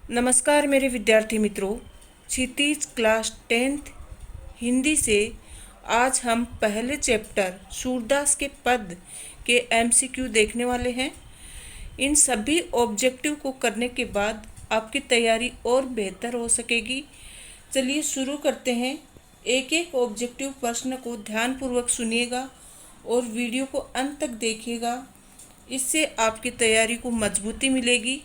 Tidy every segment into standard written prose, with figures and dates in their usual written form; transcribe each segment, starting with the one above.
नमस्कार मेरे विद्यार्थी मित्रों, क्षितिज क्लास 10th हिंदी से आज हम पहले चैप्टर सूरदास के पद के एमसीक्यू देखने वाले हैं। इन सभी ऑब्जेक्टिव को करने के बाद आपकी तैयारी और बेहतर हो सकेगी। चलिए शुरू करते हैं। एक एक ऑब्जेक्टिव प्रश्न को ध्यानपूर्वक सुनिएगा और वीडियो को अंत तक देखिएगा। इससे आपकी तैयारी को मजबूती मिलेगी।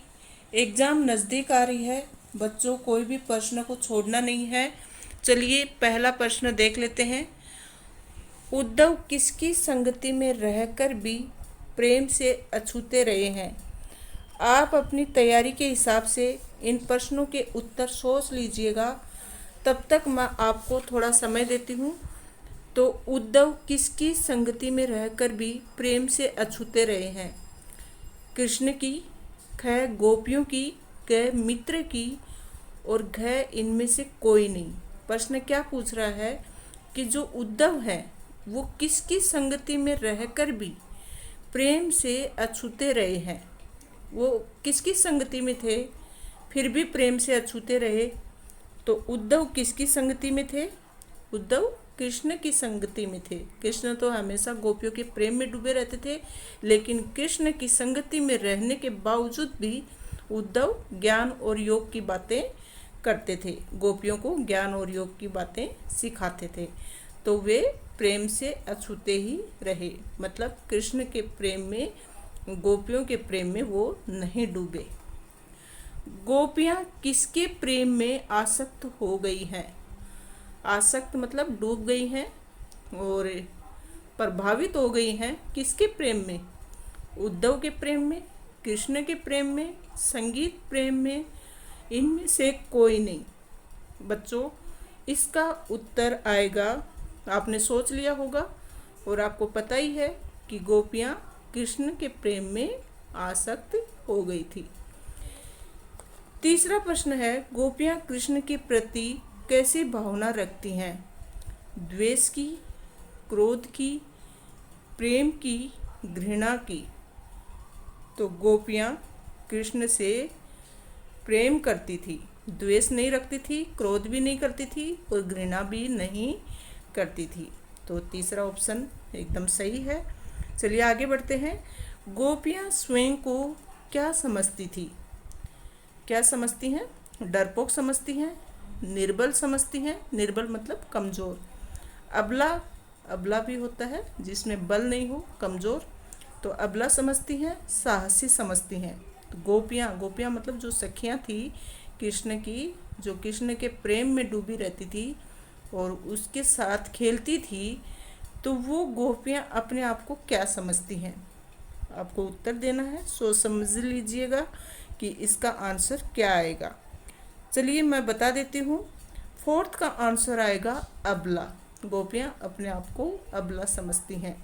एग्ज़ाम नज़दीक आ रही है बच्चों, कोई भी प्रश्न को छोड़ना नहीं है। चलिए पहला प्रश्न देख लेते हैं। उद्धव किसकी संगति में रहकर भी प्रेम से अछूते रहे हैं? आप अपनी तैयारी के हिसाब से इन प्रश्नों के उत्तर सोच लीजिएगा। तब तक मैं आपको थोड़ा समय देती हूँ। तो उद्धव किसकी संगति में रहकर भी प्रेम से अछूते रहे हैं? कृष्ण की, ख गोपियों की, ग मित्र की और घ इनमें से कोई नहीं। प्रश्न क्या पूछ रहा है कि जो उद्धव है वो किसकी संगति में रहकर भी प्रेम से अछूते रहे हैं। वो किसकी संगति में थे फिर भी प्रेम से अछूते रहे? तो उद्धव किसकी संगति में थे? उद्धव कृष्ण की संगति में थे। कृष्ण तो हमेशा गोपियों के प्रेम में डूबे रहते थे, लेकिन कृष्ण की संगति में रहने के बावजूद भी उद्धव ज्ञान और योग की बातें करते थे, गोपियों को ज्ञान और योग की बातें सिखाते थे। तो वे प्रेम से अछूते ही रहे, मतलब कृष्ण के प्रेम में, गोपियों के प्रेम में वो नहीं डूबे। गोपियाँ किसके प्रेम में आसक्त हो गई हैं? आसक्त मतलब डूब गई हैं और प्रभावित हो गई हैं। किसके प्रेम में? उद्धव के प्रेम में, कृष्ण के प्रेम में, संगीत प्रेम में, इनमें से कोई नहीं। बच्चों, इसका उत्तर आएगा, आपने सोच लिया होगा और आपको पता ही है कि गोपियाँ कृष्ण के प्रेम में आसक्त हो गई थी। तीसरा प्रश्न है, गोपियाँ कृष्ण के प्रति कैसी भावना रखती हैं? द्वेष की, क्रोध की, प्रेम की, घृणा की? तो गोपियाँ कृष्ण से प्रेम करती थी, द्वेष नहीं रखती थी, क्रोध भी नहीं करती थी और घृणा भी नहीं करती थी। तो तीसरा ऑप्शन एकदम सही है। चलिए आगे बढ़ते हैं। गोपियाँ स्वयं को क्या समझती थी? क्या समझती हैं? डरपोक समझती हैं, निर्बल समझती हैं, निर्बल मतलब कमज़ोर, अबला, अबला भी होता है जिसमें बल नहीं हो, कमज़ोर, तो अबला समझती हैं, साहसी समझती हैं। तो गोपियाँ, गोपियाँ मतलब जो सखियाँ थी कृष्ण की, जो कृष्ण के प्रेम में डूबी रहती थी और उसके साथ खेलती थी, तो वो गोपियाँ अपने आप को क्या समझती हैं? आपको उत्तर देना है, सोच समझ लीजिएगा कि इसका आंसर क्या आएगा। चलिए मैं बता देती हूँ। फोर्थ का आंसर आएगा अबला। गोपियाँ अपने आप को अबला समझती हैं।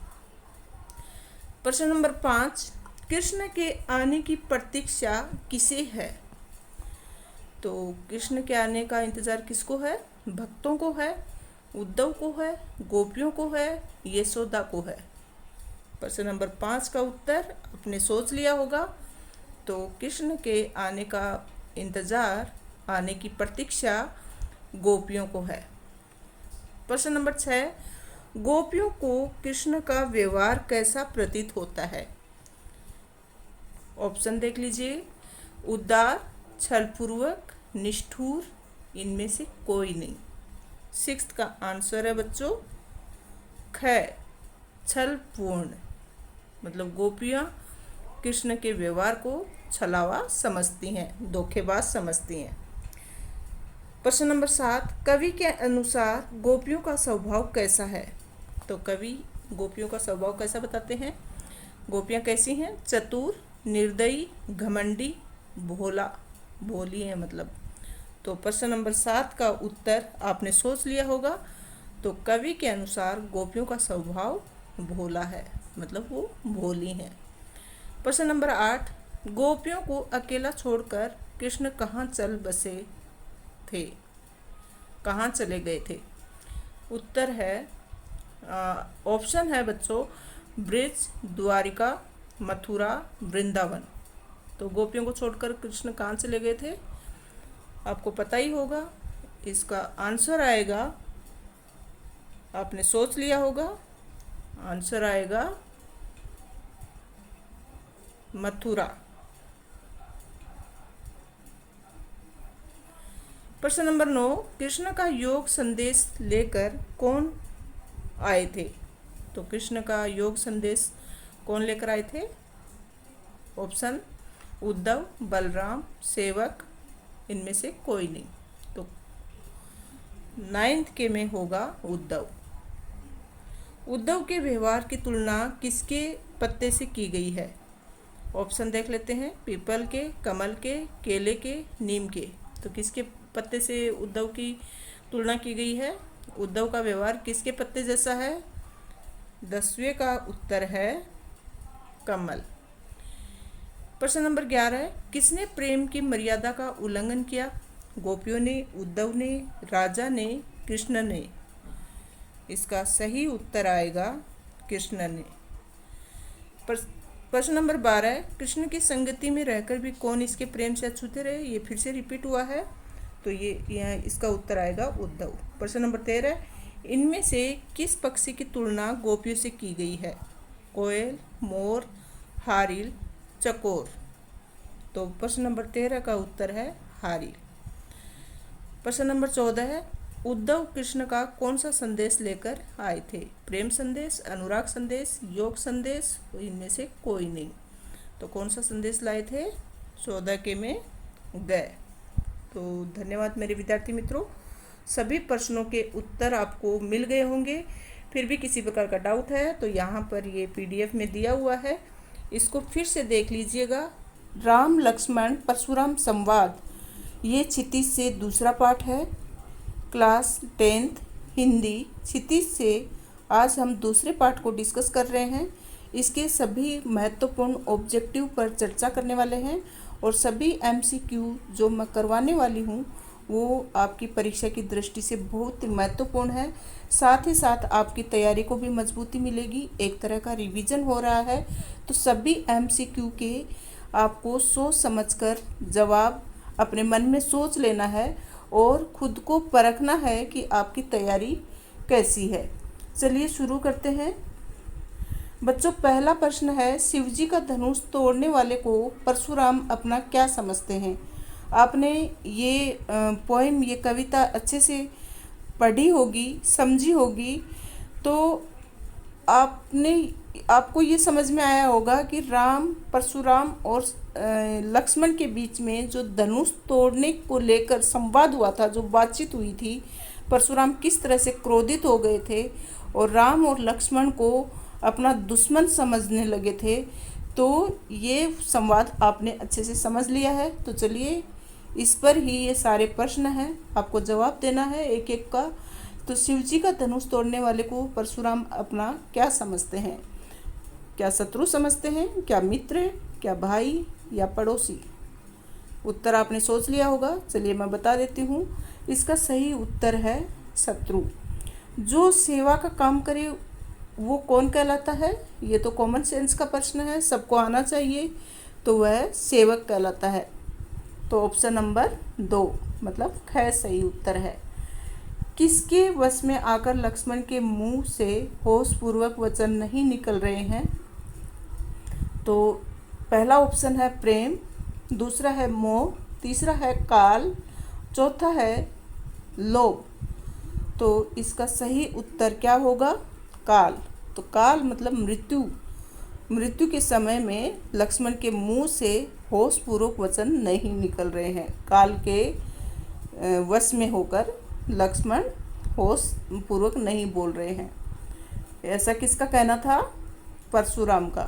प्रश्न नंबर 5, कृष्ण के आने की प्रतीक्षा किसे है? तो कृष्ण के आने का इंतज़ार किसको है? भक्तों को है, उद्धव को है, गोपियों को है, यशोदा को है? प्रश्न नंबर 5 का उत्तर आपने सोच लिया होगा। तो कृष्ण के आने का इंतज़ार, आने की प्रतीक्षा गोपियों को है। प्रश्न नंबर 6, गोपियों को कृष्ण का व्यवहार कैसा प्रतीत होता है? ऑप्शन देख लीजिए। उदार, छलपूर्वक, निष्ठुर, इनमें से कोई नहीं। सिक्स्थ का आंसर है बच्चों ख, छलपूर्ण, मतलब गोपियाँ कृष्ण के व्यवहार को छलावा समझती हैं, धोखेबाज समझती हैं। प्रश्न नंबर 7, कवि के अनुसार गोपियों का स्वभाव कैसा है? तो कवि गोपियों का स्वभाव कैसा बताते हैं? गोपियाँ कैसी हैं? चतुर, निर्दयी, घमंडी, भोला, भोली है मतलब। तो प्रश्न नंबर 7 का उत्तर आपने सोच लिया होगा। तो कवि के अनुसार गोपियों का स्वभाव भोला है, मतलब वो भोली हैं। प्रश्न नंबर 8, गोपियों को अकेला छोड़कर कृष्ण कहाँ चल बसे थे? कहाँ चले गए थे? उत्तर है, ऑप्शन है बच्चों, ब्रिज, द्वारिका, मथुरा, वृंदावन। तो गोपियों को छोड़कर कृष्ण कहाँ चले गए थे? आपको पता ही होगा। इसका आंसर आएगा, आपने सोच लिया होगा, आंसर आएगा मथुरा। प्रश्न नंबर 9, कृष्ण का योग संदेश लेकर कौन आए थे? तो कृष्ण का योग संदेश कौन लेकर आए थे? ऑप्शन उद्धव, बलराम, सेवक, इनमें से कोई नहीं। तो 9th के में होगा उद्धव। उद्धव के व्यवहार की तुलना किसके पत्ते से की गई है? ऑप्शन देख लेते हैं, पीपल के, कमल के, केले के, नीम के। तो किसके पत्ते से उद्धव की तुलना की गई है? उद्धव का व्यवहार किसके पत्ते जैसा है? 10वें का उत्तर है कमल। प्रश्न नंबर 11, किसने प्रेम की मर्यादा का उल्लंघन किया? गोपियों ने, उद्धव ने, राजा ने, कृष्ण ने? इसका सही उत्तर आएगा कृष्ण ने। प्रश्न नंबर 12, कृष्ण की संगति में रहकर भी कौन इसके प्रेम से अछूते रहे? ये फिर से रिपीट हुआ है, तो ये यहाँ इसका उत्तर आएगा उद्धव। प्रश्न नंबर 13, इनमें से किस पक्षी की तुलना गोपियों से की गई है? कोयल, मोर, हारिल, चकोर? तो प्रश्न नंबर 13 का उत्तर है हारिल। प्रश्न नंबर 14, उद्धव कृष्ण का कौन सा संदेश लेकर आए थे? प्रेम संदेश, अनुराग संदेश, योग संदेश, इनमें से कोई नहीं। तो कौन सा संदेश लाए थे? 14 के में गए। तो धन्यवाद मेरे विद्यार्थी मित्रों, सभी प्रश्नों के उत्तर आपको मिल गए होंगे। फिर भी किसी प्रकार का डाउट है तो यहाँ पर ये PDF में दिया हुआ है, इसको फिर से देख लीजिएगा। राम लक्ष्मण परशुराम संवाद, ये क्षितिज से दूसरा पाठ है, क्लास 10th हिंदी क्षितिज से। आज हम दूसरे पाठ को डिस्कस कर रहे हैं। इसके सभी महत्वपूर्ण ऑब्जेक्टिव पर चर्चा करने वाले हैं और सभी MCQ जो मैं करवाने वाली हूँ वो आपकी परीक्षा की दृष्टि से बहुत महत्वपूर्ण है। साथ ही साथ आपकी तैयारी को भी मजबूती मिलेगी, एक तरह का रिवीजन हो रहा है। तो सभी MCQ के आपको सोच समझकर जवाब अपने मन में सोच लेना है और खुद को परखना है कि आपकी तैयारी कैसी है। चलिए शुरू करते हैं बच्चों। पहला प्रश्न है, शिवजी का धनुष तोड़ने वाले को परशुराम अपना क्या समझते हैं? आपने ये पोएम, ये कविता अच्छे से पढ़ी होगी, समझी होगी, तो आपको ये समझ में आया होगा कि राम, परशुराम और लक्ष्मण के बीच में जो धनुष तोड़ने को लेकर संवाद हुआ था, जो बातचीत हुई थी, परशुराम किस तरह से क्रोधित हो गए थे और राम और लक्ष्मण को अपना दुश्मन समझने लगे थे। तो ये संवाद आपने अच्छे से समझ लिया है। तो चलिए, इस पर ही ये सारे प्रश्न हैं, आपको जवाब देना है एक एक का। तो शिवजी का धनुष तोड़ने वाले को परशुराम अपना क्या समझते हैं? क्या शत्रु समझते हैं, क्या मित्र, क्या भाई या पड़ोसी? उत्तर आपने सोच लिया होगा। चलिए मैं बता देती हूँ, इसका सही उत्तर है शत्रु। जो सेवा का काम करे वो कौन कहलाता है? ये तो कॉमन सेंस का प्रश्न है, सबको आना चाहिए। तो वह सेवक कहलाता है। तो ऑप्शन नंबर 2 मतलब ख सही उत्तर है। किसके वश में आकर लक्ष्मण के मुंह से होशपूर्वक वचन नहीं निकल रहे हैं? तो पहला ऑप्शन है प्रेम, दूसरा है मोह, तीसरा है काल, चौथा है लोभ। तो इसका सही उत्तर क्या होगा? काल। तो काल मतलब मृत्यु। मृत्यु के समय में लक्ष्मण के मुंह से होशपूर्वक वचन नहीं निकल रहे हैं। काल के वश में होकर लक्ष्मण होशपूर्वक नहीं बोल रहे हैं। ऐसा किसका कहना था? परशुराम का।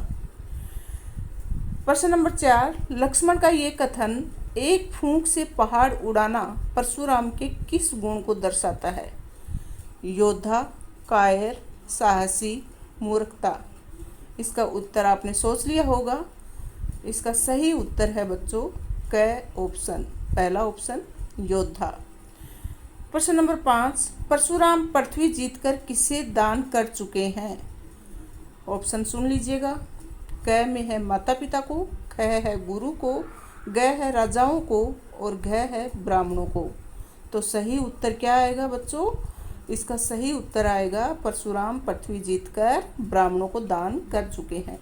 प्रश्न नंबर 4, लक्ष्मण का ये कथन, एक फूंक से पहाड़ उड़ाना, परशुराम के किस गुण को दर्शाता है? योद्धा, कायर, साहसी, मूर्खता? इसका उत्तर आपने सोच लिया होगा। इसका सही उत्तर है बच्चों क ऑप्शन, पहला ऑप्शन योद्धा। प्रश्न नंबर 5, परशुराम पृथ्वी जीतकर किसे दान कर चुके हैं? ऑप्शन सुन लीजिएगा। क में है माता पिता को, ख है गुरु को, ग है राजाओं को और घ है ब्राह्मणों को। तो सही उत्तर क्या आएगा बच्चों? इसका सही उत्तर आएगा परशुराम पृथ्वी जीतकर ब्राह्मणों को दान कर चुके हैं।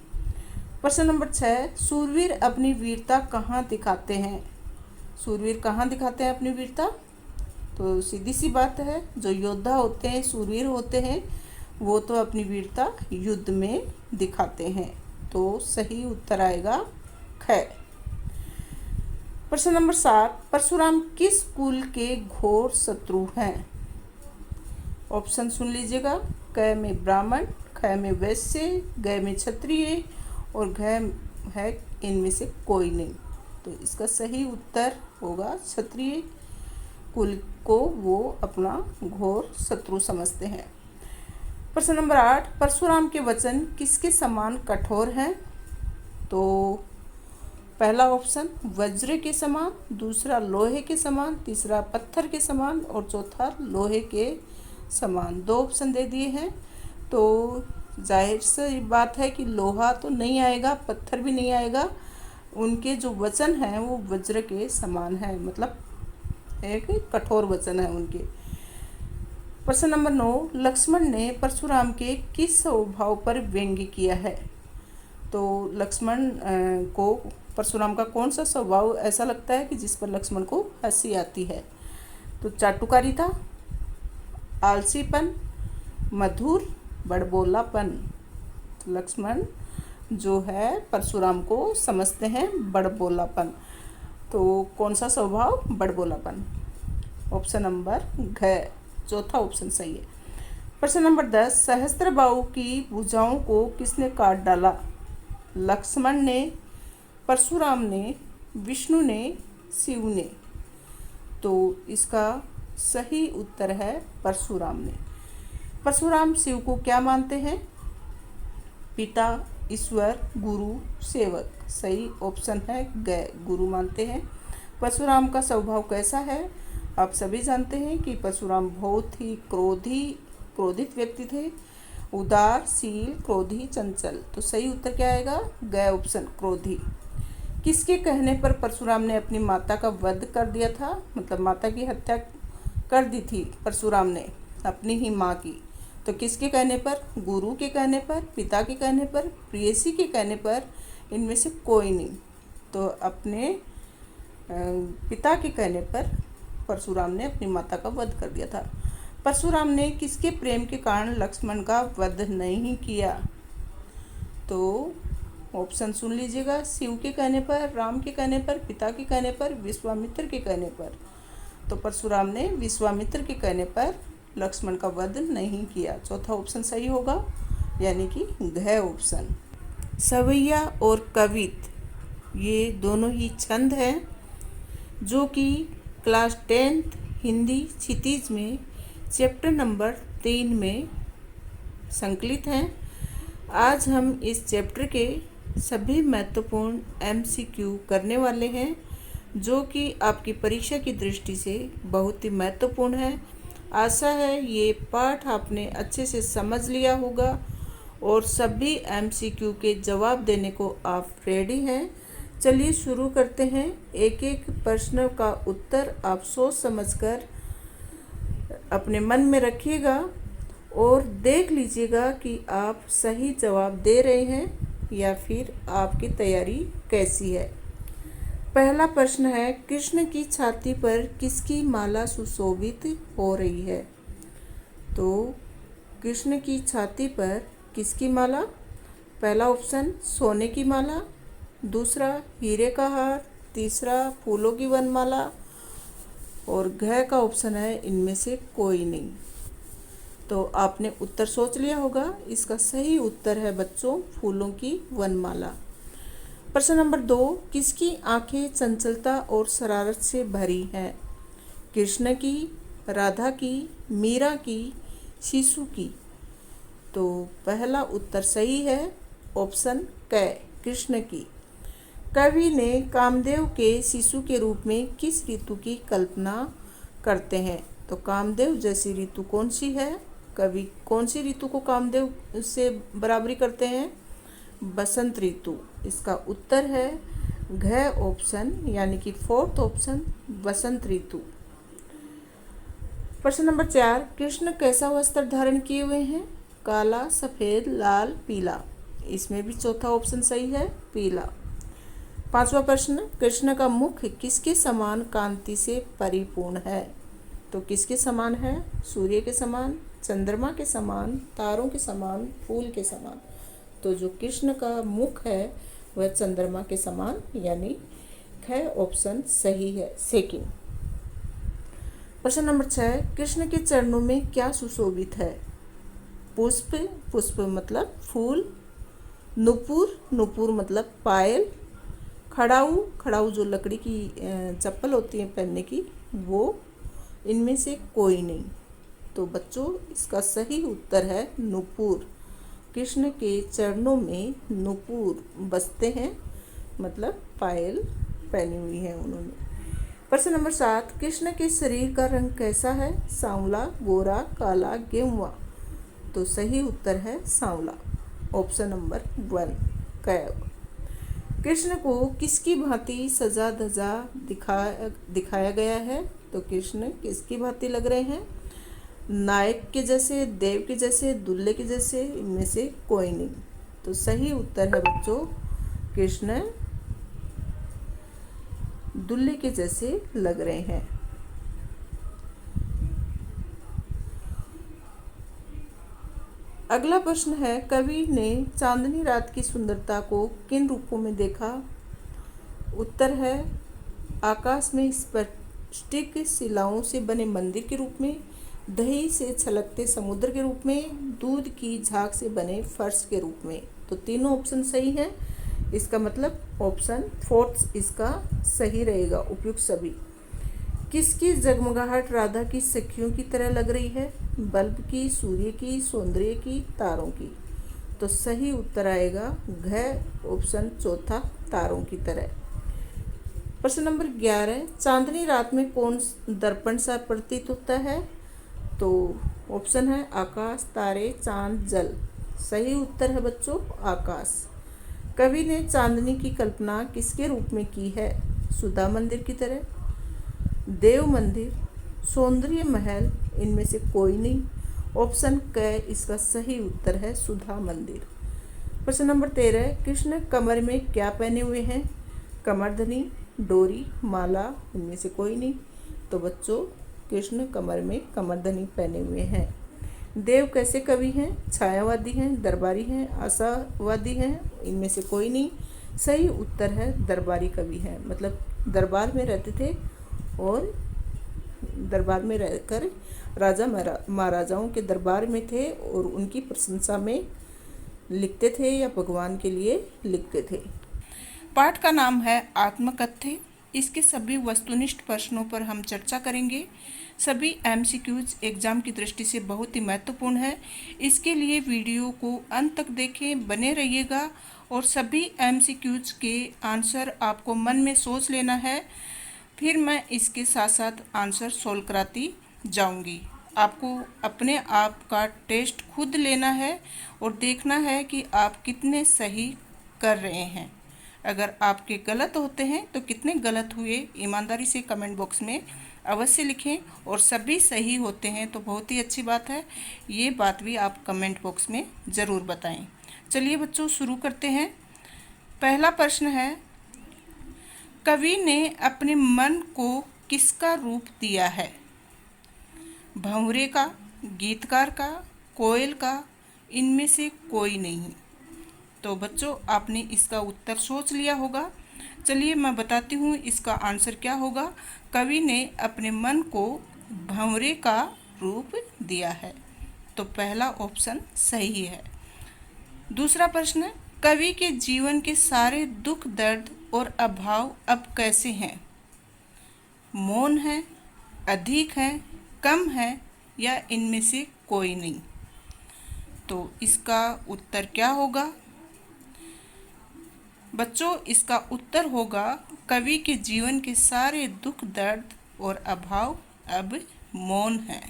प्रश्न नंबर 6, सूरवीर अपनी वीरता कहाँ दिखाते हैं? सूरवीर कहाँ दिखाते हैं अपनी वीरता? तो सीधी सी बात है, जो योद्धा होते हैं, सूरवीर होते हैं, वो तो अपनी वीरता युद्ध में दिखाते हैं। तो सही उत्तर आएगा ख। प्रश्न नंबर 7, परशुराम किस कुल के घोर शत्रु हैं? ऑप्शन सुन लीजिएगा। क में ब्राह्मण, ख में वैश्य, ग में क्षत्रिय और घ है इनमें से कोई नहीं। तो इसका सही उत्तर होगा क्षत्रिय कुल को वो अपना घोर शत्रु समझते हैं। प्रश्न नंबर 8, परशुराम के वचन किसके समान कठोर हैं? तो पहला ऑप्शन वज्र के समान, दूसरा लोहे के समान, तीसरा पत्थर के समान और चौथा लोहे के समान। 2 ऑप्शन दे दिए हैं। तो जाहिर सी बात है कि लोहा तो नहीं आएगा, पत्थर भी नहीं आएगा। उनके जो वचन हैं वो वज्र के समान है, मतलब एक कठोर वचन है उनके। प्रश्न नंबर 9, लक्ष्मण ने परशुराम के किस स्वभाव पर व्यंग्य किया है? तो लक्ष्मण को परशुराम का कौन सा स्वभाव ऐसा लगता है कि जिस पर लक्ष्मण को हंसी आती है? तो चाटुकारिता, आलसीपन, मधुर, बड़बोलापन। तो लक्ष्मण जो है परशुराम को समझते हैं बड़बोलापन। तो कौन सा स्वभाव? बड़बोलापन। ऑप्शन नंबर घ, चौथा ऑप्शन सही है। प्रश्न नंबर 10, सहस्त्रबाहु की भुजाओं को किसने काट डाला? लक्ष्मण ने, परशुराम ने, विष्णु ने, शिव ने। तो इसका सही उत्तर है परशुराम ने। परशुराम शिव को क्या मानते हैं? पिता, ईश्वर, गुरु, सेवक। सही ऑप्शन है ग, गुरु मानते हैं। परशुराम का स्वभाव कैसा है? आप सभी जानते हैं कि परशुराम बहुत ही क्रोधित व्यक्ति थे, उदारशील, क्रोधी, चंचल। तो सही उत्तर क्या आएगा? ग ऑप्शन क्रोधी। किसके कहने पर परशुराम ने अपनी माता का वध कर दिया था? मतलब माता की हत्या कर दी थी परशुराम ने अपनी ही माँ की। तो किसके कहने पर? गुरु के कहने पर, पिता के कहने पर, प्रेयसी के कहने पर, इनमें से कोई नहीं। तो अपने पिता के कहने पर परशुराम ने अपनी माता का वध कर दिया था। परशुराम ने किसके प्रेम के कारण लक्ष्मण का वध नहीं किया? तो ऑप्शन सुन लीजिएगा। शिव के कहने पर, राम के कहने पर, पिता के कहने पर, विश्वामित्र के कहने पर। तो परशुराम ने विश्वामित्र के कहने पर लक्ष्मण का वध नहीं किया। चौथा ऑप्शन सही होगा, यानी कि घ ऑप्शन। सवैया और कवित ये दोनों ही छंद हैं जो कि क्लास 10th हिंदी क्षितिज में चैप्टर नंबर 3 में संकलित हैं। आज हम इस चैप्टर के सभी महत्वपूर्ण MCQ करने वाले हैं जो कि आपकी परीक्षा की दृष्टि से बहुत ही महत्वपूर्ण है। आशा है ये पाठ आपने अच्छे से समझ लिया होगा और सभी MCQ के जवाब देने को आप रेडी हैं। चलिए शुरू करते हैं। एक एक प्रश्न का उत्तर आप सोच समझकर अपने मन में रखिएगा और देख लीजिएगा कि आप सही जवाब दे रहे हैं या फिर आपकी तैयारी कैसी है। पहला प्रश्न है, कृष्ण की छाती पर किसकी माला सुशोभित हो रही है? तो कृष्ण की छाती पर किसकी माला? पहला ऑप्शन सोने की माला, दूसरा हीरे का हार, तीसरा फूलों की वनमाला और घ का ऑप्शन है इनमें से कोई नहीं। तो आपने उत्तर सोच लिया होगा। इसका सही उत्तर है बच्चों फूलों की वनमाला। प्रश्न नंबर 2, किसकी आंखें चंचलता और शरारत से भरी हैं? कृष्ण की, राधा की, मीरा की, शिशु की। तो पहला उत्तर सही है, ऑप्शन क, कृष्ण की। कवि ने कामदेव के शिशु के रूप में किस ऋतु की कल्पना करते हैं? तो कामदेव जैसी ऋतु कौन सी है? कवि कौन सी ऋतु को कामदेव से बराबरी करते हैं? बसंत ऋतु। इसका उत्तर है घ ऑप्शन यानी कि फोर्थ ऑप्शन वसंत ऋतु। प्रश्न नंबर 4, कृष्ण कैसा वस्त्र धारण किए हुए हैं? काला, सफ़ेद, लाल, पीला। इसमें भी चौथा ऑप्शन सही है, पीला। 5वां प्रश्न, कृष्ण का मुख किसके समान कांति से परिपूर्ण है? तो किसके समान है? सूर्य के समान, चंद्रमा के समान, तारों के समान, फूल के समान। तो जो कृष्ण का मुख है वह चंद्रमा के समान यानी ख ऑप्शन सही है, सेकंड। प्रश्न नंबर 6, कृष्ण के चरणों में क्या सुशोभित है? पुष्प, पुष्प मतलब फूल, नुपुर, नुपुर मतलब पायल, खड़ाऊ, खड़ाऊ जो लकड़ी की चप्पल होती है पहनने की, वो इनमें से कोई नहीं। तो बच्चों इसका सही उत्तर है नुपुर। कृष्ण के चरणों में नुपुर बसते हैं, मतलब पायल पहनी हुई है उन्होंने। प्रश्न नंबर 7, कृष्ण के शरीर का रंग कैसा है? सांवला, गोरा, काला, गेहुआ। तो सही उत्तर है सांवला, ऑप्शन नंबर 1 कैब। कृष्ण को किसकी भांति सजा धजा दिखाया गया है? तो कृष्ण किसकी भांति लग रहे हैं? नायक के जैसे, देव के जैसे, दुल्हे के जैसे, इनमें से कोई नहीं। तो सही उत्तर है बच्चों कृष्ण दुल्हे के जैसे लग रहे हैं। अगला प्रश्न है, कवि ने चांदनी रात की सुंदरता को किन रूपों में देखा? उत्तर है आकाश में स्फटिक शिलाओं से बने मंदिर के रूप में, दही से छलकते समुद्र के रूप में, दूध की झाग से बने फर्श के रूप में। तो तीनों ऑप्शन सही है, इसका मतलब ऑप्शन फोर्थ इसका सही रहेगा, उपयुक्त सभी। किसकी जगमगाहट राधा की सखियों की तरह लग रही है? बल्ब की, सूर्य की, सौंदर्य की, तारों की। तो सही उत्तर आएगा घ ऑप्शन चौथा, तारों की तरह। प्रश्न नंबर 11, चांदनी रात में कौन दर्पण सा प्रतीत होता है? तो ऑप्शन है आकाश, तारे, चांद, जल। सही उत्तर है बच्चों आकाश। कवि ने चांदनी की कल्पना किसके रूप में की है? सुधा मंदिर की तरह, देव मंदिर, सौंदर्य महल, इनमें से कोई नहीं। ऑप्शन क इसका सही उत्तर है सुधा मंदिर। प्रश्न नंबर 13, कृष्ण कमर में क्या पहने हुए हैं? कमरधनी, डोरी, माला, इनमें से कोई नहीं। तो बच्चों कृष्ण कमर में कमरधनी पहने हुए हैं। देव कैसे कवि हैं? छायावादी हैं, दरबारी हैं, आशावादी हैं, इनमें से कोई नहीं। सही उत्तर है दरबारी कवि हैं, मतलब दरबार में रहते थे और दरबार में रहकर राजा महाराजाओं के दरबार में थे और उनकी प्रशंसा में लिखते थे या भगवान के लिए लिखते थे। पाठ का नाम है आत्मकथ्य। इसके सभी वस्तुनिष्ठ प्रश्नों पर हम चर्चा करेंगे। सभी एमसीक्यूज एग्ज़ाम की दृष्टि से बहुत ही महत्वपूर्ण है, इसके लिए वीडियो को अंत तक देखें, बने रहिएगा। और सभी एमसीक्यूज के आंसर आपको मन में सोच लेना है, फिर मैं इसके साथ साथ आंसर सोल्व कराती जाऊंगी। आपको अपने आप का टेस्ट खुद लेना है और देखना है कि आप कितने सही कर रहे हैं। अगर आपके गलत होते हैं तो कितने गलत हुए ईमानदारी से कमेंट बॉक्स में अवश्य लिखें, और सभी सही होते हैं तो बहुत ही अच्छी बात है, ये बात भी आप कमेंट बॉक्स में ज़रूर बताएं। चलिए बच्चों शुरू करते हैं। पहला प्रश्न है, कवि ने अपने मन को किसका रूप दिया है? भंवरे का, गीतकार का, कोयल का, इनमें से कोई नहीं। तो बच्चों आपने इसका उत्तर सोच लिया होगा। चलिए मैं बताती हूँ इसका आंसर क्या होगा। कवि ने अपने मन को भंवरे का रूप दिया है, तो पहला ऑप्शन सही है। दूसरा प्रश्न, कवि के जीवन के सारे दुख, दर्द और अभाव अब कैसे हैं? मौन है, अधिक है, कम है, या इनमें से कोई नहीं। तो इसका उत्तर क्या होगा? बच्चों इसका उत्तर होगा कवि के जीवन के सारे दुख, दर्द और अभाव अब मौन है,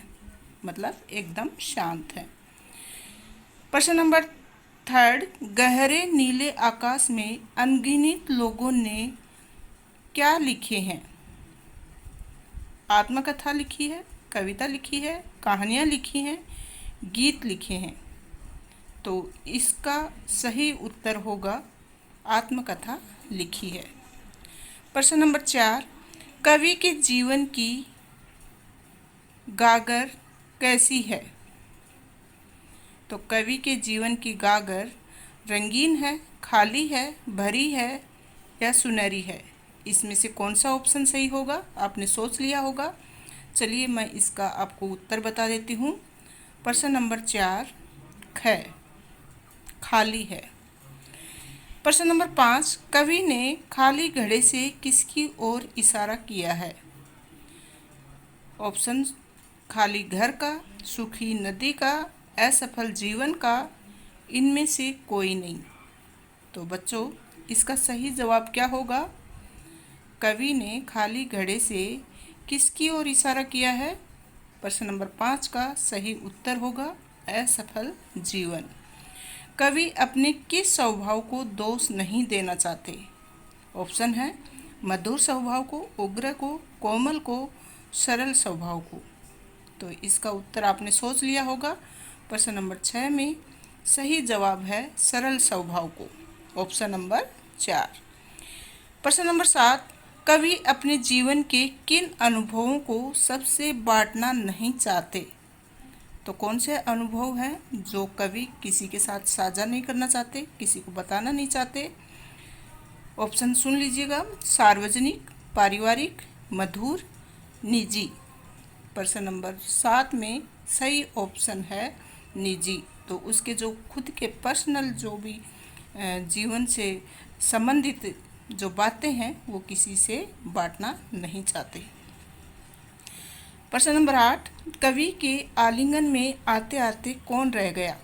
मतलब एकदम शांत है। प्रश्न नंबर 3, गहरे नीले आकाश में अनगिनत लोगों ने क्या लिखे हैं? आत्मकथा लिखी है, कविता लिखी है, कहानियाँ लिखी हैं, गीत लिखे हैं। तो इसका सही उत्तर होगा आत्मकथा लिखी है। प्रश्न नंबर 4, कवि के जीवन की गागर कैसी है? तो कवि के जीवन की गागर रंगीन है, खाली है, भरी है या सुनहरी है? इसमें से कौन सा ऑप्शन सही होगा? आपने सोच लिया होगा। चलिए मैं इसका आपको उत्तर बता देती हूँ। प्रश्न नंबर 4 ख, खाली है। प्रश्न नंबर 5, कवि ने खाली घड़े से किसकी ओर इशारा किया है? ऑप्शन खाली घर का, सूखी नदी का, असफल जीवन का, इनमें से कोई नहीं। तो बच्चों इसका सही जवाब क्या होगा? कवि ने खाली घड़े से किसकी ओर इशारा किया है? प्रश्न नंबर 5 का सही उत्तर होगा असफल जीवन। कवि अपने किस स्वभाव को दोष नहीं देना चाहते? ऑप्शन है मधुर स्वभाव को, उग्र को, कोमल को, सरल स्वभाव को। तो इसका उत्तर आपने सोच लिया होगा। प्रश्न नंबर 6 में सही जवाब है सरल स्वभाव को, ऑप्शन नंबर 4। प्रश्न नंबर 7, कवि अपने जीवन के किन अनुभवों को सबसे बांटना नहीं चाहते? तो कौन से अनुभव हैं जो कवि किसी के साथ साझा नहीं करना चाहते, किसी को बताना नहीं चाहते? ऑप्शन सुन लीजिएगा, सार्वजनिक, पारिवारिक, मधुर, निजी। प्रश्न नंबर 7 में सही ऑप्शन है निजी। तो उसके जो खुद के पर्सनल जो भी जीवन से संबंधित जो बातें हैं वो किसी से बांटना नहीं चाहते। प्रश्न नंबर 8, कवि के आलिंगन में आते आते कौन रह गया?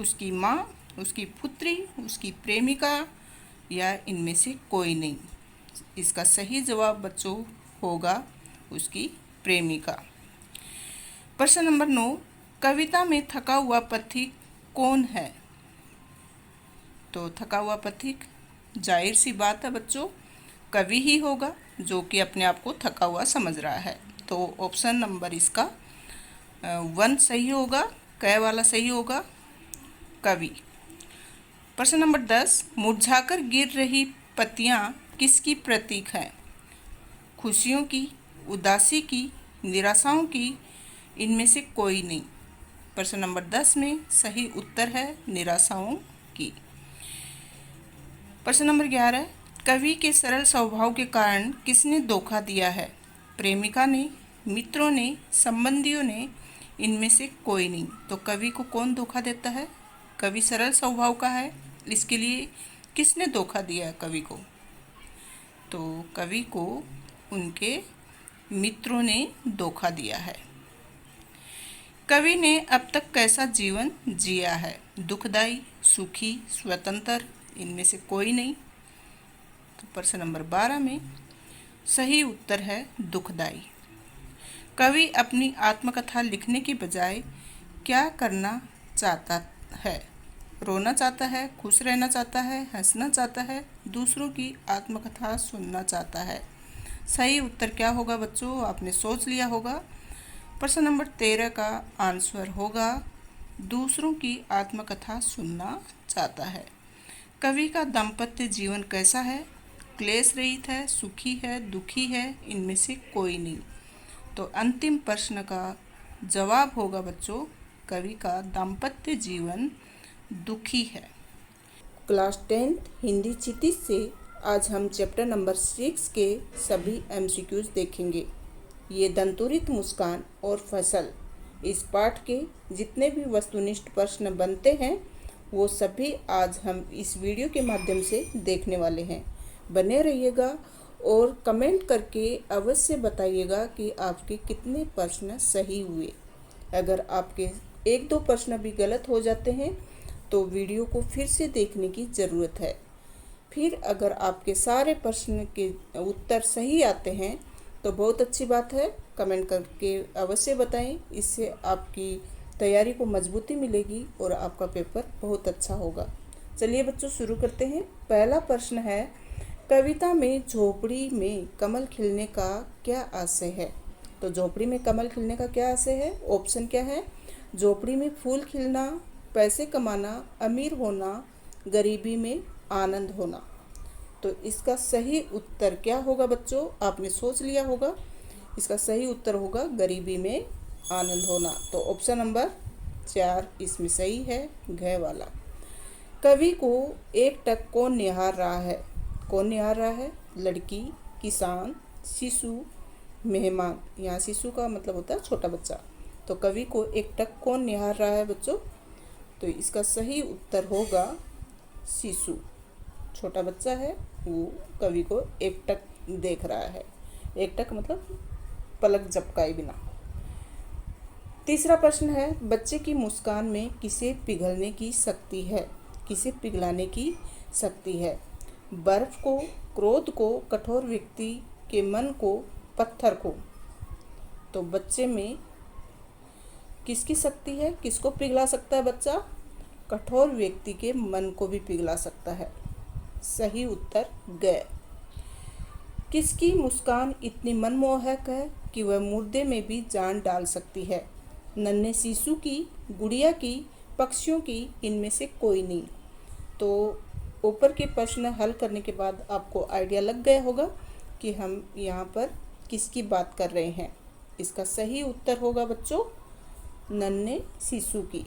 उसकी माँ, उसकी पुत्री, उसकी प्रेमिका या इनमें से कोई नहीं? इसका सही जवाब बच्चों होगा उसकी प्रेमिका। प्रश्न नंबर 9, कविता में थका हुआ पथिक कौन है? तो थका हुआ पथिक जाहिर सी बात है बच्चों कवि ही होगा जो कि अपने आप को थका हुआ समझ रहा है। तो ऑप्शन नंबर इसका 1 सही होगा, क वाला सही होगा, कवि। प्रश्न नंबर 10, मुरझाकर गिर रही पत्तियां किसकी प्रतीक हैं? खुशियों की, उदासी की, निराशाओं की, इनमें से कोई नहीं? प्रश्न नंबर 10 में सही उत्तर है निराशाओं की। प्रश्न नंबर 11, कवि के सरल स्वभाव के कारण किसने धोखा दिया है? प्रेमिका ने, मित्रों ने, संबंधियों ने, इनमें से कोई नहीं? तो कवि को कौन धोखा देता है? कवि सरल स्वभाव का है, इसके लिए किसने धोखा दिया कवि को? तो कवि को उनके मित्रों ने धोखा दिया है। कवि ने अब तक कैसा जीवन जिया है? दुखदाई, सुखी, स्वतंत्र, इनमें से कोई नहीं? तो प्रश्न नंबर 12 में सही उत्तर है दुखदाई। कवि अपनी आत्मकथा लिखने के बजाय क्या करना चाहता है? रोना चाहता है, खुश रहना चाहता है, हंसना चाहता है, दूसरों की आत्मकथा सुनना चाहता है? सही उत्तर क्या होगा बच्चों? आपने सोच लिया होगा। प्रश्न नंबर 13 का आंसर होगा दूसरों की आत्मकथा सुनना चाहता है। कवि का दाम्पत्य जीवन कैसा है? क्लेश रहित है, सुखी है, दुखी है, इनमें से कोई नहीं? तो अंतिम प्रश्न का जवाब होगा बच्चों कवि का दाम्पत्य जीवन दुखी है। क्लास 10 हिंदी क्षितिज से आज हम चैप्टर नंबर 6 के सभी MCQs देखेंगे। ये दंतुरित मुस्कान और फसल, इस पाठ के जितने भी वस्तुनिष्ठ प्रश्न बनते हैं वो सभी आज हम इस वीडियो के माध्यम से देखने वाले हैं। बने रहिएगा और कमेंट करके अवश्य बताइएगा कि आपके कितने प्रश्न सही हुए। अगर आपके 1-2 प्रश्न भी गलत हो जाते हैं तो वीडियो को फिर से देखने की ज़रूरत है। फिर अगर आपके सारे प्रश्न के उत्तर सही आते हैं तो बहुत अच्छी बात है, कमेंट करके अवश्य बताएं। इससे आपकी तैयारी को मजबूती मिलेगी और आपका पेपर बहुत अच्छा होगा। चलिए बच्चों शुरू करते हैं। पहला प्रश्न है, कविता में झोपड़ी में कमल खिलने का क्या आशय है? तो झोपड़ी में कमल खिलने का क्या आशय है? ऑप्शन क्या है? झोपड़ी में फूल खिलना, पैसे कमाना, अमीर होना, गरीबी में आनंद होना। तो इसका सही उत्तर क्या होगा बच्चों? आपने सोच लिया होगा। इसका सही उत्तर होगा गरीबी में आनंद होना। तो ऑप्शन नंबर 4 इसमें सही है, घ वाला। कवि को एकटक कौन निहार रहा है? कौन निहार रहा है? लड़की, किसान, शिशु, मेहमान। यहाँ शिशु का मतलब होता है छोटा बच्चा। तो कवि को एकटक कौन निहार रहा है बच्चों? तो इसका सही उत्तर होगा शिशु। छोटा बच्चा है, वो कवि को एकटक देख रहा है। एकटक मतलब पलक झपकाए बिना। तीसरा प्रश्न है, बच्चे की मुस्कान में किसे पिघलने की शक्ति है? किसे पिघलाने की शक्ति है? बर्फ को, क्रोध को, कठोर व्यक्ति के मन को, पत्थर को। तो बच्चे में किसकी शक्ति है? किसको पिघला सकता है बच्चा? कठोर व्यक्ति के मन को भी पिघला सकता है। सही उत्तर ग। किसकी मुस्कान इतनी मनमोहक है कि वह मुर्दे में भी जान डाल सकती है? नन्हे शिशु की, गुड़िया की, पक्षियों की, इनमें से कोई नहीं। तो ऊपर के प्रश्न हल करने के बाद आपको आइडिया लग गया होगा कि हम यहाँ पर किसकी बात कर रहे हैं। इसका सही उत्तर होगा बच्चों नन्हे शिशु की।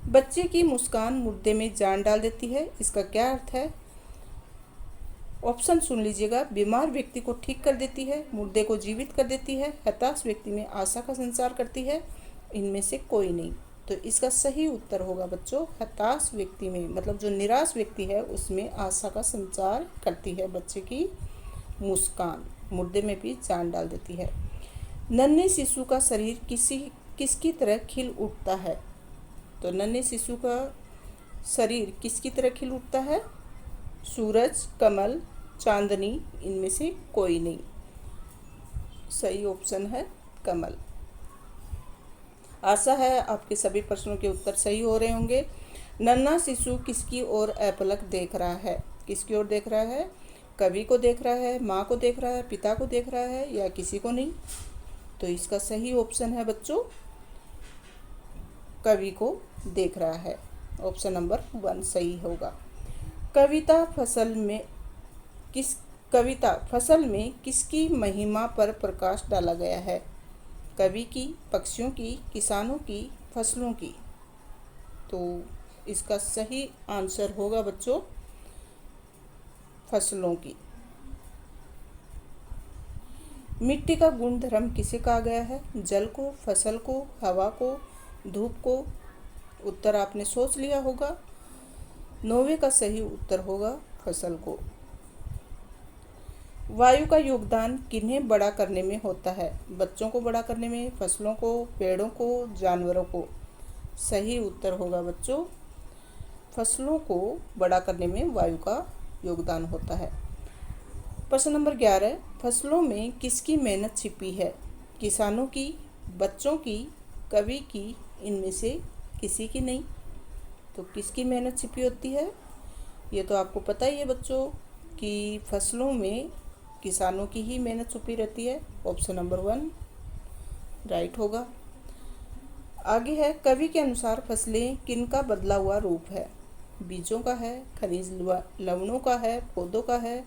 बच्चे की मुस्कान मुर्दे में जान डाल देती है, इसका क्या अर्थ है? ऑप्शन सुन लीजिएगा। बीमार व्यक्ति को ठीक कर देती है, मुर्दे को जीवित कर देती है, हताश व्यक्ति में आशा का संचार करती है, इनमें से कोई नहीं। तो इसका सही उत्तर होगा बच्चों हताश व्यक्ति में, मतलब जो निराश व्यक्ति है उसमें आशा का संचार करती है बच्चे की मुस्कान, मुर्दे में भी जान डाल देती है। नन्हे शिशु का शरीर किसकी तरह खिल उठता है? तो नन्हे शिशु का शरीर किसकी तरह खिल उठता है? सूरज, कमल, चांदनी, इनमें से कोई नहीं। सही ऑप्शन है कमल। आशा है आपके सभी प्रश्नों के उत्तर सही हो रहे होंगे। नन्हा शिशु किसकी ओर अपलक देख रहा है? किसकी ओर देख रहा है? कवि को देख रहा है, माँ को देख रहा है, पिता को देख रहा है, या किसी को नहीं? तो इसका सही ऑप्शन है बच्चों कवि को देख रहा है। ऑप्शन नंबर 1 सही होगा। कविता फसल में किसकी महिमा पर प्रकाश डाला गया है? कवि की, पक्षियों की, किसानों की, फसलों की। तो इसका सही आंसर होगा बच्चों फसलों की। मिट्टी का गुणधर्म किसे कहा गया है? जल को, फसल को, हवा को, धूप को। उत्तर आपने सोच लिया होगा। 9वें का सही उत्तर होगा फसल को। वायु का योगदान किन्हें बड़ा करने में होता है? बच्चों को बड़ा करने में, फसलों को, पेड़ों को, जानवरों को। सही उत्तर होगा बच्चों फसलों को बड़ा करने में वायु का योगदान होता है। प्रश्न नंबर 11, फसलों में किसकी मेहनत छिपी है? किसानों की, बच्चों की, कवि की, इनमें से किसी की नहीं। तो किसकी मेहनत छिपी होती है? ये तो आपको पता ही है बच्चों कि फसलों में किसानों की ही मेहनत छुपी रहती है। ऑप्शन नंबर 1 राइट होगा। आगे है, कवि के अनुसार फसलें किनका बदला हुआ रूप है? बीजों का है, खनिज लवणों का है, पौधों का है,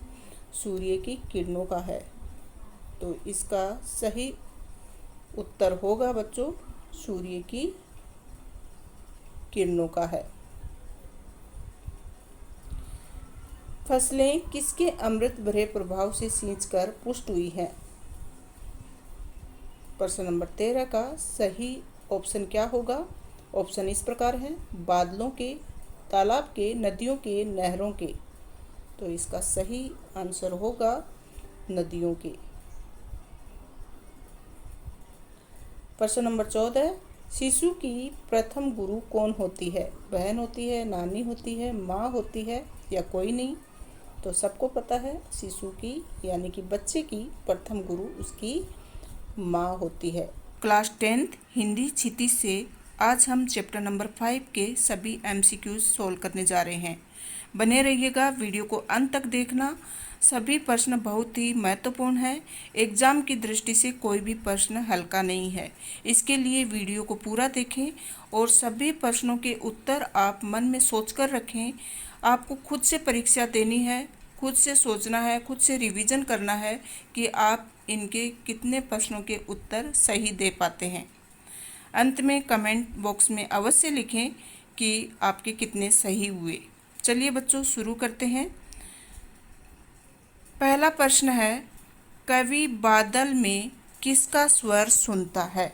सूर्य की किरणों का है। तो इसका सही उत्तर होगा बच्चों सूर्य की किरणों का है। फसलें किसके अमृत भरे प्रभाव से सींचकर पुष्ट हुई हैं? प्रश्न नंबर 13 का सही ऑप्शन क्या होगा? ऑप्शन इस प्रकार हैं, बादलों के, तालाब के, नदियों के, नहरों के। तो इसका सही आंसर होगा नदियों के। प्रश्न नंबर 14, शिशु की प्रथम गुरु कौन होती है? बहन होती है, नानी होती है, माँ होती है, या कोई नहीं? तो सबको पता है शिशु की यानी कि बच्चे की प्रथम गुरु उसकी माँ होती है। क्लास 10th हिंदी क्षितिज से आज हम चैप्टर नंबर 5 के सभी MCQs सोल्व करने जा रहे हैं। बने रहिएगा, वीडियो को अंत तक देखना। सभी प्रश्न बहुत ही महत्वपूर्ण है। एग्जाम की दृष्टि से कोई भी प्रश्न हल्का नहीं है, इसके लिए वीडियो को पूरा देखें और सभी प्रश्नों के उत्तर आप मन में सोचकर रखें। आपको खुद से परीक्षा देनी है, खुद से सोचना है, खुद से रिवीजन करना है कि आप इनके कितने प्रश्नों के उत्तर सही दे पाते हैं। अंत में कमेंट बॉक्स में अवश्य लिखें कि आपके कितने सही हुए। चलिए बच्चों, शुरू करते हैं। पहला प्रश्न है, कवि बादल में किसका स्वर सुनता है?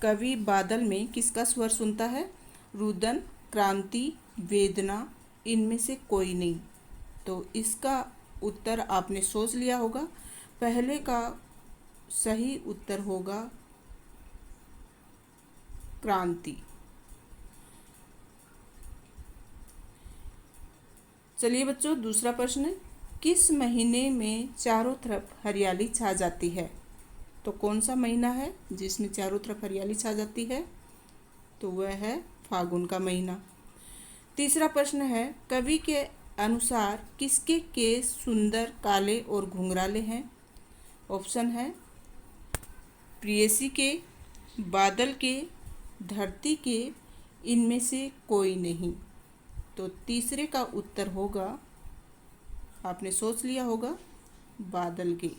कवि बादल में किसका स्वर सुनता है? रुदन, क्रांति, वेदना, इनमें से कोई नहीं। तो इसका उत्तर आपने सोच लिया होगा। पहले का सही उत्तर होगा क्रांति। चलिए बच्चों, दूसरा प्रश्न, किस महीने में चारों तरफ हरियाली छा जाती है? तो कौन सा महीना है जिसमें चारों तरफ हरियाली छा जाती है? तो वह है फागुन का महीना। तीसरा प्रश्न है, कवि के अनुसार किसके केस सुंदर, काले और घुंघराले हैं? ऑप्शन है प्रेयसी के, बादल के, धरती के, इनमें से कोई नहीं। तो तीसरे का उत्तर होगा, आपने सोच लिया होगा, बादल के।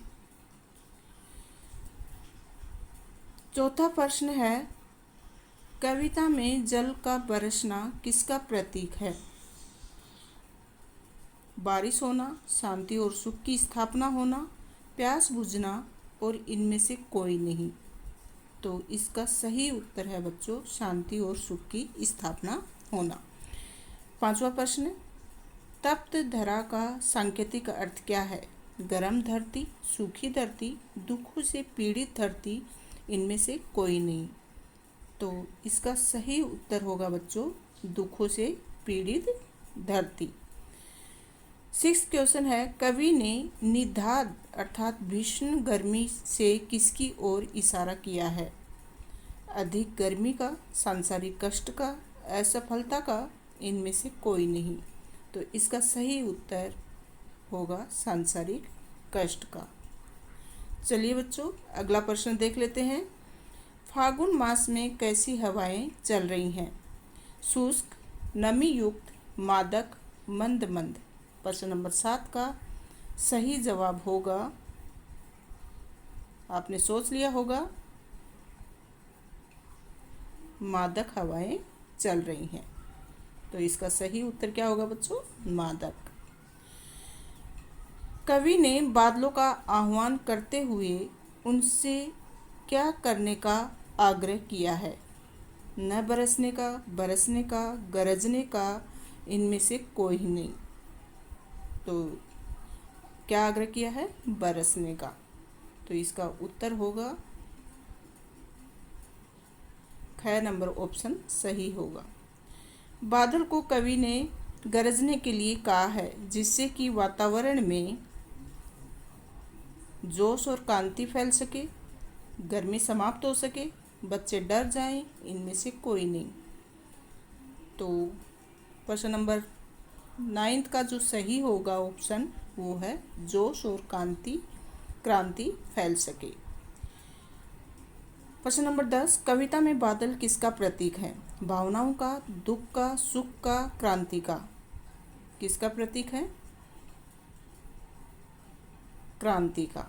चौथा प्रश्न है, कविता में जल का बरसना किसका प्रतीक है? बारिश होना, शांति और सुख की स्थापना होना, प्यास बुझना और इनमें से कोई नहीं। तो इसका सही उत्तर है बच्चों, शांति और सुख की स्थापना होना। पांचवा प्रश्न, तप्त धरा का सांकेतिक अर्थ क्या है? गर्म धरती, सूखी धरती, दुखों से पीड़ित धरती, इनमें से कोई नहीं। तो इसका सही उत्तर होगा बच्चों, दुखों से पीड़ित धरती। 6th क्वेश्चन है, कवि ने निदाघ अर्थात भीषण गर्मी से किसकी ओर इशारा किया है? अधिक गर्मी का, सांसारिक कष्ट का, असफलता का, इनमें से कोई नहीं। तो इसका सही उत्तर होगा सांसारिक कष्ट का। चलिए बच्चों, अगला प्रश्न देख लेते हैं। फागुन मास में कैसी हवाएं चल रही हैं? शुष्क, नमी युक्त, मादक, मंद मंद। प्रश्न नंबर 7 का सही जवाब होगा, आपने सोच लिया होगा, मादक हवाएं चल रही हैं। तो इसका सही उत्तर क्या होगा बच्चों? मादक। कवि ने बादलों का आह्वान करते हुए उनसे क्या करने का आग्रह किया है? न बरसने का, बरसने का, गरजने का, इनमें से कोई नहीं। तो क्या आग्रह किया है? बरसने का। तो इसका उत्तर होगा ख नंबर ऑप्शन सही होगा। बादल को कवि ने गरजने के लिए कहा है जिससे कि वातावरण में जोश और कांति फैल सके, गर्मी समाप्त हो सके, बच्चे डर जाएं, इनमें से कोई नहीं। तो प्रश्न नंबर 9 का जो सही होगा ऑप्शन, वो है जोश और क्रांति फैल सके। प्रश्न नंबर 10, कविता में बादल किसका प्रतीक है? भावनाओं का, दुख का, सुख का, क्रांति का। किसका प्रतीक है? क्रांति का।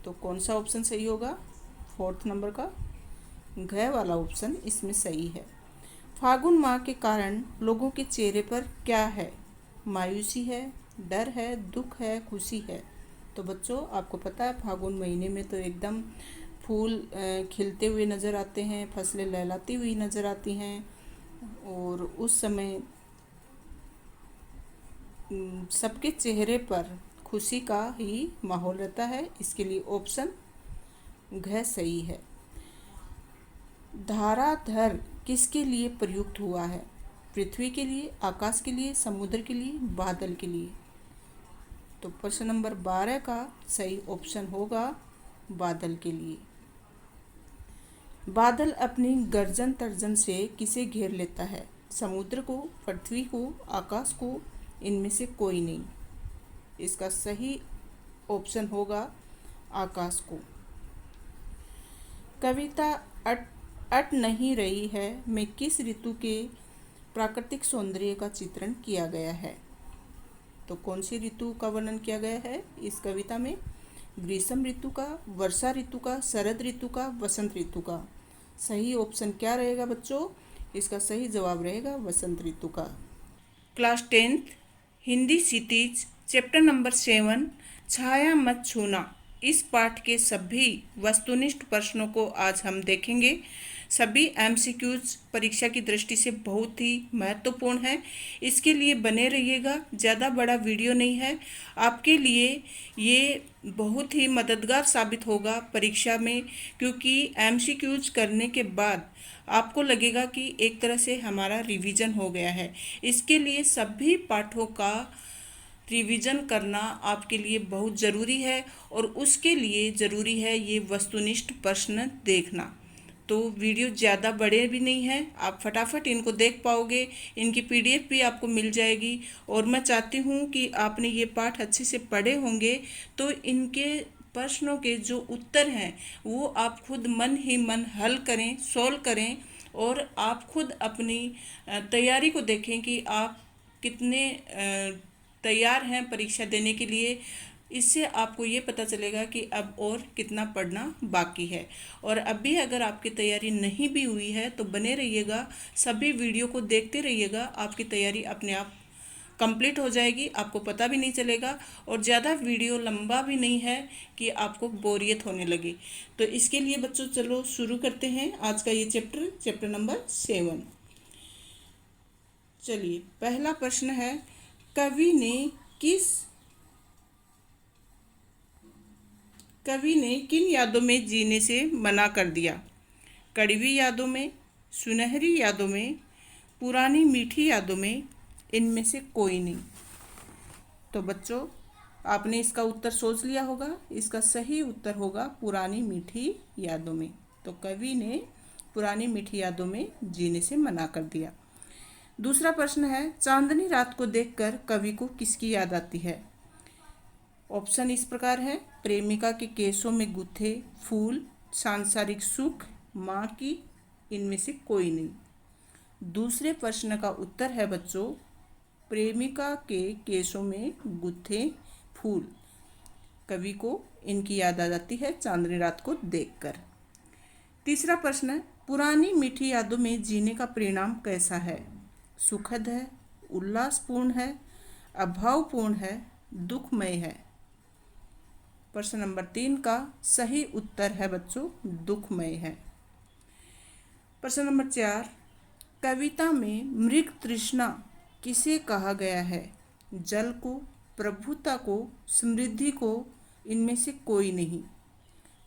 तो कौन सा ऑप्शन सही होगा? 4th नंबर का घ वाला ऑप्शन इसमें सही है। फागुन माह के कारण लोगों के चेहरे पर क्या है? मायूसी है, डर है, दुख है, खुशी है। तो बच्चों, आपको पता है फागुन महीने में तो एकदम फूल खिलते हुए नज़र आते हैं, फसलें लहलाती हुई नज़र आती हैं और उस समय सबके चेहरे पर खुशी का ही माहौल रहता है। इसके लिए ऑप्शन घ सही है। धाराधर किसके लिए प्रयुक्त हुआ है? पृथ्वी के लिए, आकाश के लिए, समुद्र के लिए, बादल के लिए। तो प्रश्न नंबर 12 का सही ऑप्शन होगा बादल के लिए। बादल अपनी गर्जन तर्जन से किसे घेर लेता है? समुद्र को, पृथ्वी को, आकाश को, इनमें से कोई नहीं। इसका सही ऑप्शन होगा आकाश को। कविता अट अट नहीं रही है में किस ऋतु के प्राकृतिक सौंदर्य का चित्रण किया गया है? तो कौन सी ऋतु का वर्णन किया गया है इस कविता में? ग्रीष्म ऋतु का, वर्षा ऋतु का, शरद ऋतु का, वसंत ऋतु का। सही ऑप्शन क्या रहेगा बच्चों? इसका सही जवाब रहेगा वसंत ऋतु का। क्लास 10th हिंदी क्षितिज चैप्टर नंबर 7 छाया मत छूना। इस पाठ के सभी वस्तुनिष्ठ प्रश्नों को आज हम देखेंगे। सभी एमसीक्यूज परीक्षा की दृष्टि से बहुत ही महत्वपूर्ण है। इसके लिए बने रहिएगा। ज़्यादा बड़ा वीडियो नहीं है, आपके लिए ये बहुत ही मददगार साबित होगा परीक्षा में, क्योंकि एमसीक्यूज करने के बाद आपको लगेगा कि एक तरह से हमारा रिवीजन हो गया है। इसके लिए सभी पाठों का रिवीजन करना आपके लिए बहुत ज़रूरी है और उसके लिए ज़रूरी है ये वस्तुनिष्ठ प्रश्न देखना। तो वीडियो ज़्यादा बड़े भी नहीं है, आप फटाफट इनको देख पाओगे। इनकी पीडीएफ भी आपको मिल जाएगी और मैं चाहती हूँ कि आपने ये पाठ अच्छे से पढ़े होंगे तो इनके प्रश्नों के जो उत्तर हैं वो आप खुद मन ही मन हल करें, सॉल्व करें और आप खुद अपनी तैयारी को देखें कि आप कितने तैयार हैं परीक्षा देने के लिए। इससे आपको ये पता चलेगा कि अब और कितना पढ़ना बाकी है। और अभी अगर आपकी तैयारी नहीं भी हुई है तो बने रहिएगा, सभी वीडियो को देखते रहिएगा, आपकी तैयारी अपने आप कंप्लीट हो जाएगी, आपको पता भी नहीं चलेगा और ज़्यादा वीडियो लंबा भी नहीं है कि आपको बोरियत होने लगे। तो इसके लिए बच्चों चलो शुरू करते हैं आज का ये चैप्टर नंबर 7। चलिए, पहला प्रश्न है, कवि ने किन यादों में जीने से मना कर दिया? कड़वी यादों में, सुनहरी यादों में, पुरानी मीठी यादों में, इनमें से कोई नहीं। तो बच्चों आपने इसका उत्तर सोच लिया होगा। इसका सही उत्तर होगा पुरानी मीठी यादों में। तो कवि ने पुरानी मीठी यादों में जीने से मना कर दिया। दूसरा प्रश्न है, चांदनी रात को देखकर कवि को किसकी याद आती है? ऑप्शन इस प्रकार है, प्रेमिका के केसों में गुथे फूल, सांसारिक सुख, माँ की, इनमें से कोई नहीं। दूसरे प्रश्न का उत्तर है बच्चों, प्रेमिका के केसों में गुथे फूल। कवि को इनकी याद आ जाती है चांदनी रात को देखकर। तीसरा प्रश्न है, पुरानी मीठी यादों में जीने का परिणाम कैसा है? सुखद है, उल्लासपूर्ण है, अभावपूर्ण है, दुखमय है। प्रश्न नंबर 3 का सही उत्तर है बच्चों दुखमय है। प्रश्न नंबर 4, कविता में मृग तृष्णा किसे कहा गया है? जल को, प्रभुता को, समृद्धि को, इनमें से कोई नहीं।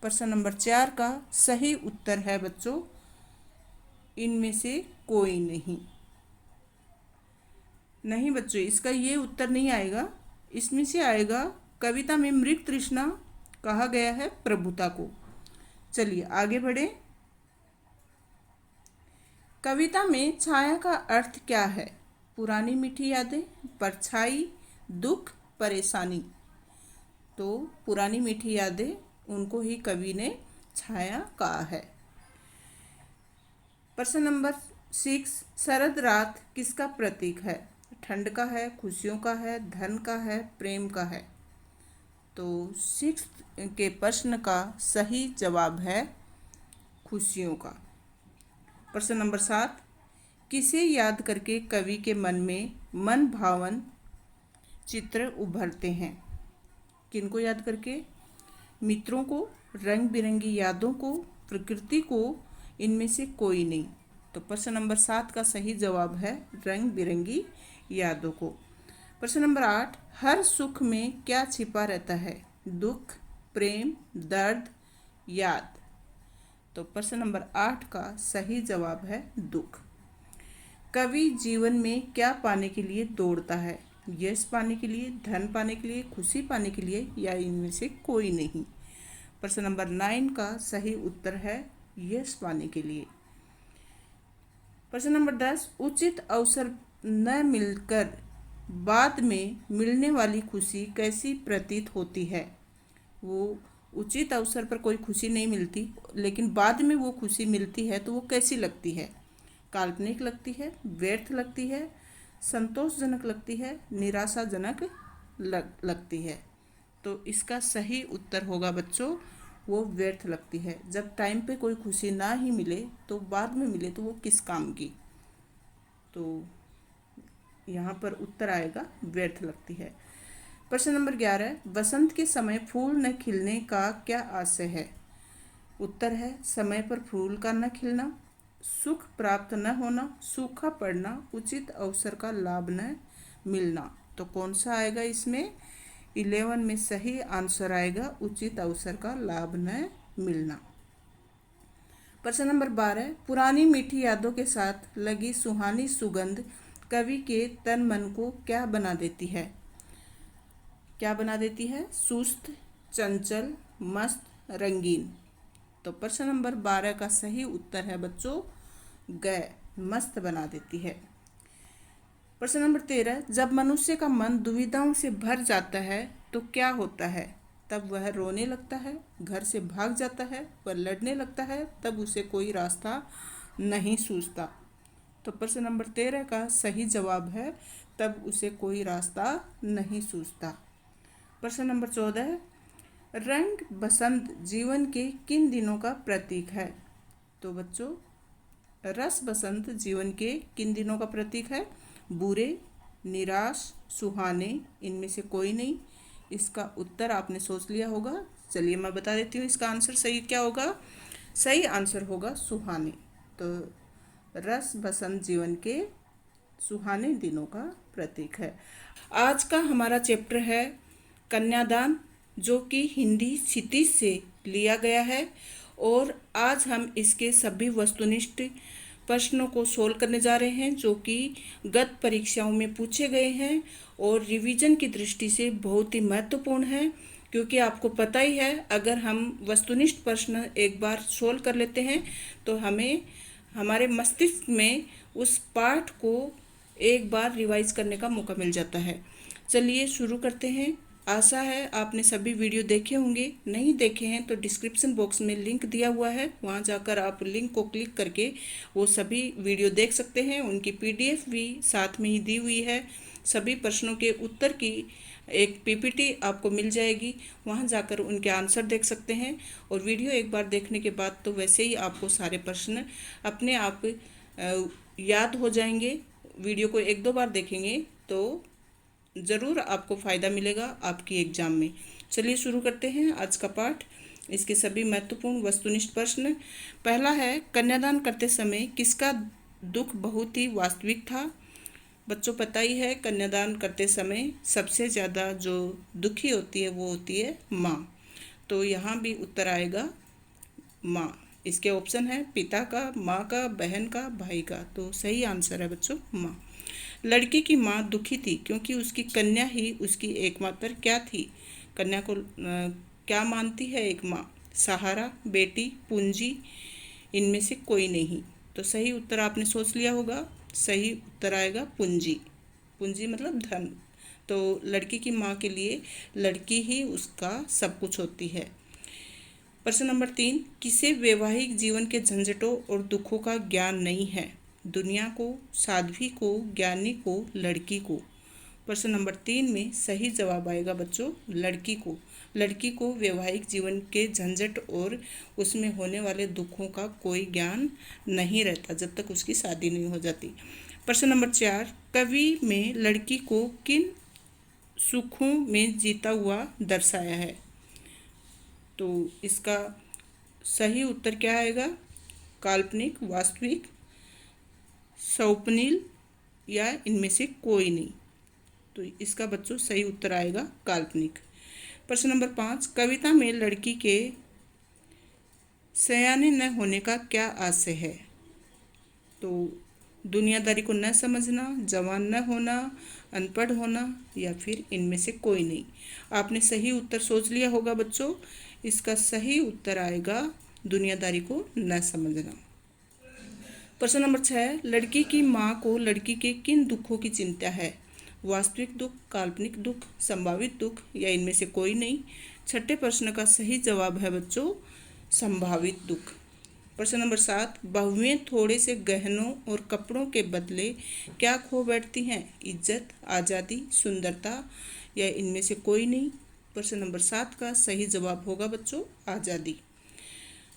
प्रश्न नंबर 4 का सही उत्तर है बच्चों इनमें से कोई नहीं। नहीं बच्चों, इसका ये उत्तर नहीं आएगा, इसमें से आएगा कविता में मृग तृष्णा कहा गया है प्रभुता को। चलिए आगे बढ़े। कविता में छाया का अर्थ क्या है? पुरानी मीठी यादें, परछाई, दुख, परेशानी। तो पुरानी मीठी यादें, उनको ही कवि ने छाया कहा है। प्रश्न नंबर 6, शरद रात किसका प्रतीक है? ठंड का है, खुशियों का है, धन का है, प्रेम का है। तो 6 के प्रश्न का सही जवाब है खुशियों का। प्रश्न नंबर 7, किसे याद करके कवि के मन में मन भावन चित्र उभरते हैं? किनको याद करके? मित्रों को, रंग बिरंगी यादों को, प्रकृति को, इनमें से कोई नहीं। तो प्रश्न नंबर 7 का सही जवाब है रंग बिरंगी यादों को। प्रश्न नंबर 8, हर सुख में क्या छिपा रहता है? दुख, प्रेम, दर्द, याद। तो प्रश्न नंबर 8 का सही जवाब है दुख। कवि जीवन में क्या पाने के लिए दौड़ता है? यश पाने के लिए, धन पाने के लिए, खुशी पाने के लिए, या इनमें से कोई नहीं। प्रश्न नंबर 9 का सही उत्तर है यश पाने के लिए। प्रश्न नंबर 10, उचित अवसर न मिलकर बाद में मिलने वाली खुशी कैसी प्रतीत होती है। वो उचित अवसर पर कोई खुशी नहीं मिलती, लेकिन बाद में वो खुशी मिलती है तो वो कैसी लगती है। काल्पनिक लगती है, व्यर्थ लगती है, संतोषजनक लगती है, निराशाजनक लगती है। तो इसका सही उत्तर होगा बच्चों, वो व्यर्थ लगती है। जब टाइम पे कोई खुशी ना ही मिले तो बाद में मिले तो वो किस काम की। तो यहाँ पर उत्तर आएगा व्यर्थ लगती है। प्रश्न नंबर 11, बसंत के समय फूल न खिलने का क्या आशय है। उत्तर है समय पर फूल का न खिलना, सुख प्राप्त न होना, सूखा पड़ना, उचित अवसर का लाभ न मिलना। तो कौन सा आएगा इसमें। 11 में सही आंसर आएगा उचित अवसर का लाभ न मिलना। प्रश्न नंबर 12, पुरानी मीठी यादों के साथ लगी सुहानी सुगंध कवि के तन मन को क्या बना देती है। क्या बना देती है। सुस्त, चंचल, मस्त, रंगीन। तो प्रश्न नंबर 12 का सही उत्तर है बच्चों ग, मस्त बना देती है। प्रश्न नंबर 13, जब मनुष्य का मन दुविधाओं से भर जाता है तो क्या होता है। तब वह रोने लगता है, घर से भाग जाता है, वह लड़ने लगता है, तब उसे कोई रास्ता नहीं सूझता। तो प्रश्न नंबर 13 का सही जवाब है तब उसे कोई रास्ता नहीं सूझता। प्रश्न नंबर 14, रंग बसंत जीवन के किन दिनों का प्रतीक है। तो बच्चों रस बसंत जीवन के किन दिनों का प्रतीक है। बुरे, निराश, सुहाने, इनमें से कोई नहीं। इसका उत्तर आपने सोच लिया होगा। चलिए मैं बता देती हूँ इसका आंसर सही क्या होगा। सही आंसर होगा सुहाने। तो रस बसंत जीवन के सुहाने दिनों का प्रतीक है। आज का हमारा चैप्टर है कन्यादान, जो कि हिंदी क्षितिज से लिया गया है, और आज हम इसके सभी वस्तुनिष्ठ प्रश्नों को सोल्व करने जा रहे हैं, जो कि गत परीक्षाओं में पूछे गए हैं और रिवीजन की दृष्टि से बहुत ही महत्वपूर्ण है। क्योंकि आपको पता ही है, अगर हम वस्तुनिष्ठ प्रश्न एक बार सोल्व कर लेते हैं तो हमें हमारे मस्तिष्क में उस पाठ को एक बार रिवाइज करने का मौका मिल जाता है। चलिए शुरू करते हैं। आशा है आपने सभी वीडियो देखे होंगे। नहीं देखे हैं तो डिस्क्रिप्शन बॉक्स में लिंक दिया हुआ है, वहां जाकर आप लिंक को क्लिक करके वो सभी वीडियो देख सकते हैं। उनकी पीडीएफ भी साथ में ही दी हुई है। सभी प्रश्नों के उत्तर की एक पीपीटी आपको मिल जाएगी, वहां जाकर उनके आंसर देख सकते हैं। और वीडियो एक बार देखने के बाद तो वैसे ही आपको सारे प्रश्न अपने आप याद हो जाएंगे। वीडियो को एक दो बार देखेंगे तो ज़रूर आपको फ़ायदा मिलेगा आपकी एग्ज़ाम में। चलिए शुरू करते हैं आज का पाठ। इसके सभी महत्वपूर्ण वस्तुनिष्ठ प्रश्न। पहला है, कन्यादान करते समय किसका दुख बहुत ही वास्तविक था। बच्चों पता ही है, कन्यादान करते समय सबसे ज़्यादा जो दुखी होती है वो होती है माँ। तो यहाँ भी उत्तर आएगा माँ। इसके ऑप्शन है पिता का, माँ का, बहन का, भाई का। तो सही आंसर है बच्चों माँ। लड़की की माँ दुखी थी क्योंकि उसकी कन्या ही उसकी एकमात्र क्या थी। कन्या को क्या मानती है एक माँ। सहारा, बेटी, पूंजी, इनमें से कोई नहीं। तो सही उत्तर आपने सोच लिया होगा। सही उत्तर आएगा पूंजी। पूंजी मतलब धन। तो लड़की की माँ के लिए लड़की ही उसका सब कुछ होती है। प्रश्न नंबर 3, किसे वैवाहिक जीवन के झंझटों और दुखों का ज्ञान नहीं है। दुनिया को, साध्वी को, ज्ञानी को, लड़की को। प्रश्न नंबर 3 में सही जवाब आएगा बच्चों लड़की को। लड़की को वैवाहिक जीवन के झंझट और उसमें होने वाले दुखों का कोई ज्ञान नहीं रहता जब तक उसकी शादी नहीं हो जाती। प्रश्न नंबर 4, कवि में लड़की को किन सुखों में जीता हुआ दर्शाया है। तो इसका सही उत्तर क्या आएगा। काल्पनिक, वास्तविक, स्वप्निल या इनमें से कोई नहीं। तो इसका बच्चों सही उत्तर आएगा काल्पनिक। प्रश्न नंबर 5, कविता में लड़की के सयाने न होने का क्या आशय है। तो दुनियादारी को न समझना, जवान न होना, अनपढ़ होना, या फिर इनमें से कोई नहीं। आपने सही उत्तर सोच लिया होगा बच्चों। इसका सही उत्तर आएगा दुनियादारी को न समझना। प्रश्न नंबर 6, लड़की की माँ को लड़की के किन दुखों की चिंता है? वास्तविक दुख, काल्पनिक दुख, संभावित दुख या इनमें से कोई नहीं। छठे प्रश्न का सही जवाब है बच्चों संभावित दुख। प्रश्न नंबर 7, बहुएं थोड़े से गहनों और कपड़ों के बदले क्या खो बैठती हैं? इज्जत, आज़ादी, सुंदरता या इनमें से कोई नहीं। प्रश्न नंबर 7 का सही जवाब होगा बच्चों आज़ादी।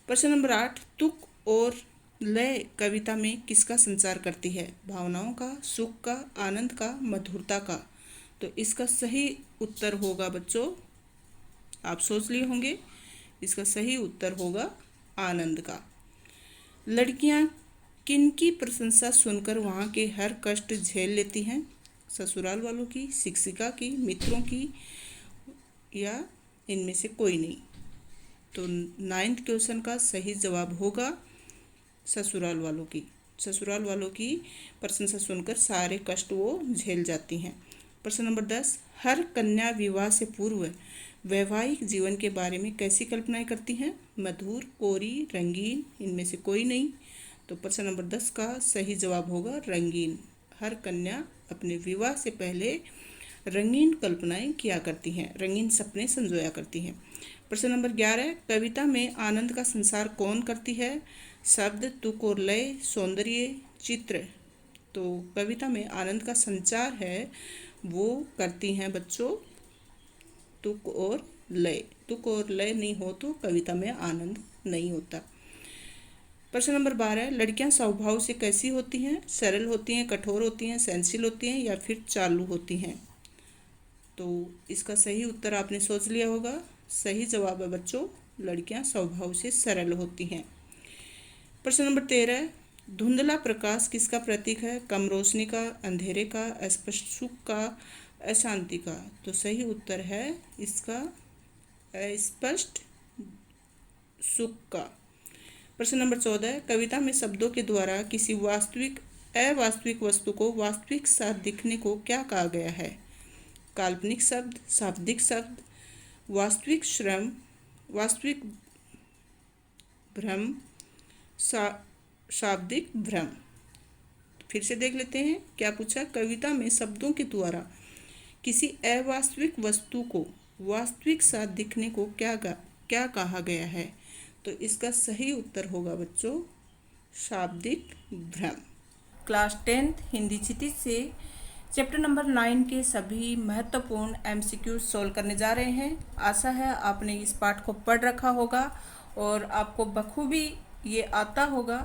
प्रश्न नंबर 8, तुक और लय कविता में किसका संचार करती है? भावनाओं का, सुख का, आनंद का, मधुरता का। तो इसका सही उत्तर होगा बच्चों, आप सोच लिए होंगे, इसका सही उत्तर होगा आनंद का। लड़कियां किनकी प्रशंसा सुनकर वहाँ के हर कष्ट झेल लेती हैं? ससुराल वालों की, शिक्षिका की, मित्रों की या इनमें से कोई नहीं। तो 9th क्वेश्चन का सही जवाब होगा ससुराल वालों की। ससुराल वालों की प्रशंसा सुनकर सारे कष्ट वो झेल जाती हैं। प्रश्न नंबर 10, हर कन्या विवाह से पूर्व वैवाहिक जीवन के बारे में कैसी कल्पनाएं करती हैं? मधुर, कोरी, रंगीन, इनमें से कोई नहीं। तो प्रश्न नंबर 10 का सही जवाब होगा रंगीन। हर कन्या अपने विवाह से पहले रंगीन कल्पनाएं किया करती हैं, रंगीन सपने संजोया करती हैं। प्रश्न नंबर 11, कविता में आनंद का संसार कौन करती है? शब्द, तुक और लय, सौंदर्य, चित्र। तो कविता में आनंद का संचार है वो करती हैं बच्चों तुक और लय। तुक और लय नहीं हो तो कविता में आनंद नहीं होता। प्रश्न नंबर 12, लड़कियां स्वभाव से कैसी होती हैं? सरल होती हैं, कठोर होती हैं, सहनशील होती हैं या फिर चालू होती हैं? तो इसका सही उत्तर आपने सोच लिया होगा। सही जवाब है बच्चों लड़कियां स्वभाव से सरल होती हैं। प्रश्न नंबर 13, धुंधला प्रकाश किसका प्रतीक है? कम रोशनी का, अंधेरे का, अस्पष्ट सुख का, अशांति का। तो सही उत्तर है इसका अस्पष्ट सुख का। प्रश्न नंबर 14, कविता में शब्दों के द्वारा किसी वास्तविक अवास्तविक वस्तु को वास्तविक सा दिखने को क्या कहा गया है? काल्पनिक शब्द, शाब्दिक शब्द, वास्तविक श्रम, वास्तविक भ्रम, शाब्दिक भ्रम। फिर से देख लेते हैं क्या पूछा। कविता में शब्दों के द्वारा किसी अवास्तविक वस्तु को वास्तविक सा दिखने को क्या कहा गया है? तो इसका सही उत्तर होगा बच्चों शाब्दिक भ्रम। क्लास 10th हिंदी क्षितिज से चैप्टर नंबर 9 के सभी महत्वपूर्ण MCQ सोल्व करने जा रहे हैं। आशा है आपने इस पाठ को पढ़ रखा होगा और आपको बखूबी ये आता होगा।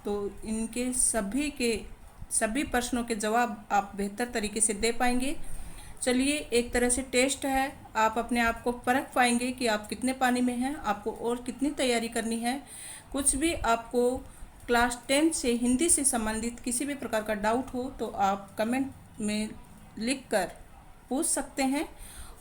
तो इनके सभी प्रश्नों के जवाब आप बेहतर तरीके से दे पाएंगे। चलिए एक तरह से टेस्ट है, आप अपने आप को परख पाएंगे कि आप कितने पानी में हैं, आपको और कितनी तैयारी करनी है। कुछ भी आपको क्लास 10 से हिंदी से संबंधित किसी भी प्रकार का डाउट हो तो आप कमेंट में लिखकर पूछ सकते हैं।